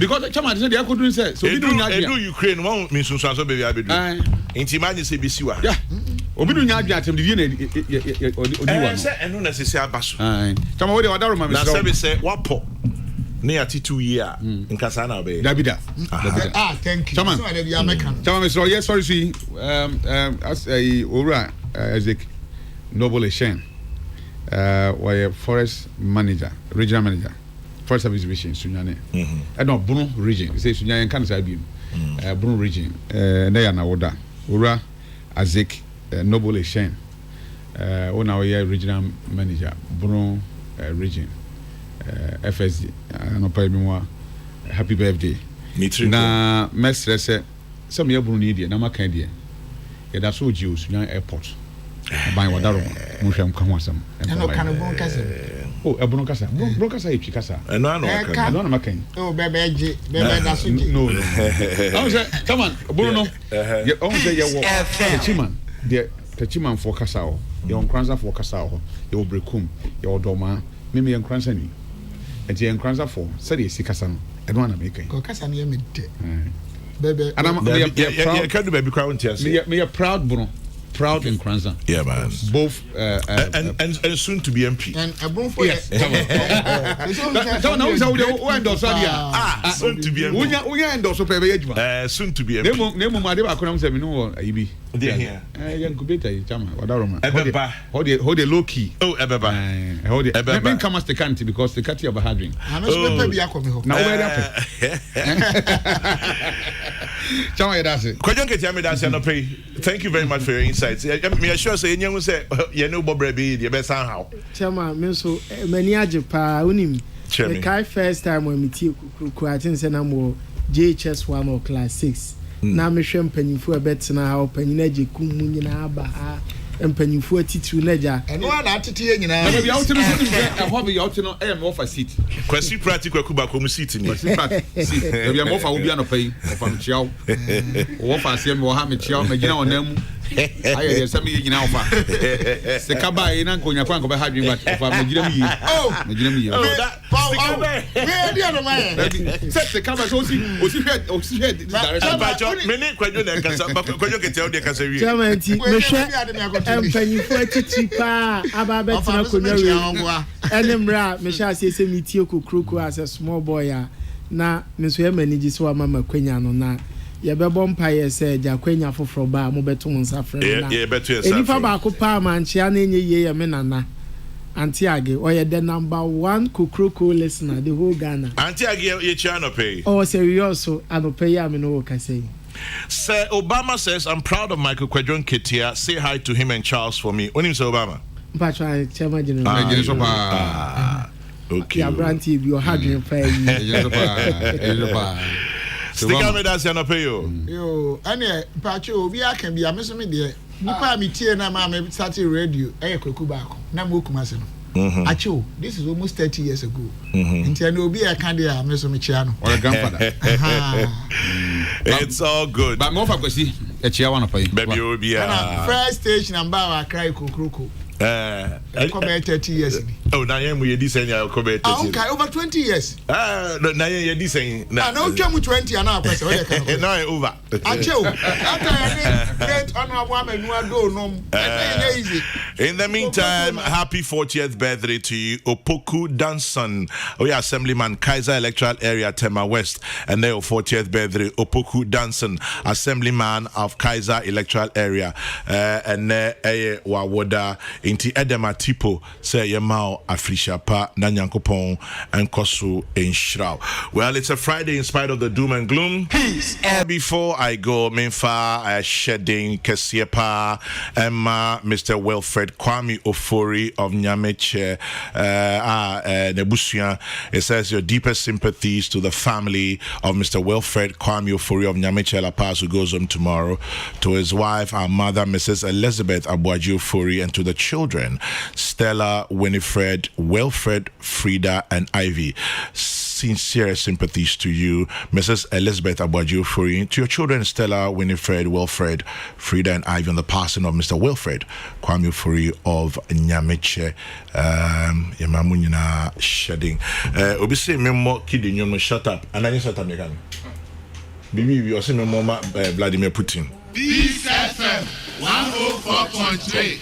Because chama say they could do say so we do nya do Ukraine one mean so baby abedu. Nti imagine say besiwa. Yeah. Obi do nya atem de na odiwa. Say eno na sisi abaso. Chama we dey wadaro ma me so. Na say say wapo. Ne ati 2 year nkasa na be. Dabida. Thank you. Chama. So they be American. Chama me so yes sorry see as a ora Isaac Noble Shen why forest manager, regional manager, forest service division Sunyane. And no Bruno region. Say Sunyane kan say bi. Bruno region. Na ya na woda. Ora Isaac Noble Shen. Ona we regional manager Bruno region. FSD no pay me more happy birthday na mestre say some ya Bruno dia na maka dia ya da so ji Osunya airport ban wadaro mo hwam ka ho asam no kan Bruno kasa oh Bruno kasa Bruno kasa e kasa no aka no maka oh bebe da so ji no I say come on Bruno ya on say ya wo Tachiman the Tachiman for kasa o ya on kranza for kasa o ya obrekum ya odoma me ya kranza ni enti en kranza for say the sikasa no eno na make ko kasa na me de bebe and I'm can do baby crowd untia me proud Bruno proud in kranza yeah man both and soon to be MP and abron for yes so now so we endorse dia soon to be MP we endorse so pebe adwuma soon to be MP nemo ma de ba ko na say me no ayibi there here incubate chama wadaro ma hold the low key ebeba hold it me come as the can't because the cat of hardring I'm so pebe akomi ho now where that chama that's it kwajon ketia me that's no pay thank you very much for your insights me assure say enyen say you know bobre be the best how chama me so mani ajepa unim the kai first time when me tie Kokrokoo I think say na mo JHS 1 or class 6 na me hwem panyinfo ebetena ha opanyina je kumu nyina aba ha empanyinfo atitu naja eno na atete ye nyina na bia wote no so e ho be yote no e me offer seat kwasi practical kuba kom seat ni kwasi practical seat e bia me offer wo bia no pay offer me chiao wo offer se me wo ha me chiao me gina onamu aye ye se me gina offer se ka ba e na nkonya kwa nko be ha dwen ba offer me gina me yi me gina me yi me dia no man se ka ba so osi head direction me ne kwadwo na kasa kwadwo ketia o de kasa wi chairman me hwe empanyinfo atitu pa aba betena konya we enemra me sha se me tie Kokrokoo as a small boy na me so e manage so mama kwanya no na ye bebo mpa ye se ja kwanya foforo ba mo beto nsafre na ye beto nsafre enifa ba ko pa manchia na enye ye me nana Auntie Age oye the number 1 Kokrokoo listener the whole Ghana Auntie Age ye chia no pay oh serious anope ya me no ka say Sir Obama says I'm proud of Michael Kwadron Ketia say hi to him and Charles for me when him say Obama Patrick Chairman General okay ya branti bi o hadwen fa yi Stick me that say no pay yo ane Patrick obi aka bi ameso me de nipa mi tie na ma me start radio Kokrokoo ba ko na mo kuma se no acho this is almost 30 years ago nti na obi aka de ameso me chia no or grandfather it's all good but mo fa kwesi e chia one pay baby obi first stage number wa cry Kokrokoo Come 30 years. Oh, now you are this and come okay, over 20 years. Now you are this and now no 20 and now question. No, over. In the meantime, happy 40th birthday to you, Opoku Danson. We are Assemblyman Kaiser Electoral Area Tema West, and their 40th birthday, Opoku Danson, Assemblyman of Kaiser Electoral Area, and Wawoda inti Edema Tipo say Yamao Afrishapa Nanyankopon and Kosu in Shrao. Well, it's a Friday in spite of the doom and gloom. Peace. Before I go, Minfa shedding Kesiepa Emma Mr. Wilfred Kwame Ofori of Nyameche Nebusia. It says your deepest sympathies to the family of Mr. Wilfred Kwame Ofori of Nyameche La Paz, who goes home tomorrow, to his wife, our mother, Mrs. Elizabeth Abuaji Ofori, and to the children, Stella, Winifred, Wilfred, Frida, and Ivy. Sincere sympathies to you, Mrs. Elizabeth Abuaji Ofori, to your children, Stella, Winifred, Wilfred, Frida, and Ivy, on the passing of Mr. Wilfred Kwame Ofori of Nyameche. Yamamunina shedding. Obisi memo kidi nyono shut up. And I shut up again. Bibi, you see me mama Vladimir Putin. Peace FM 104.3.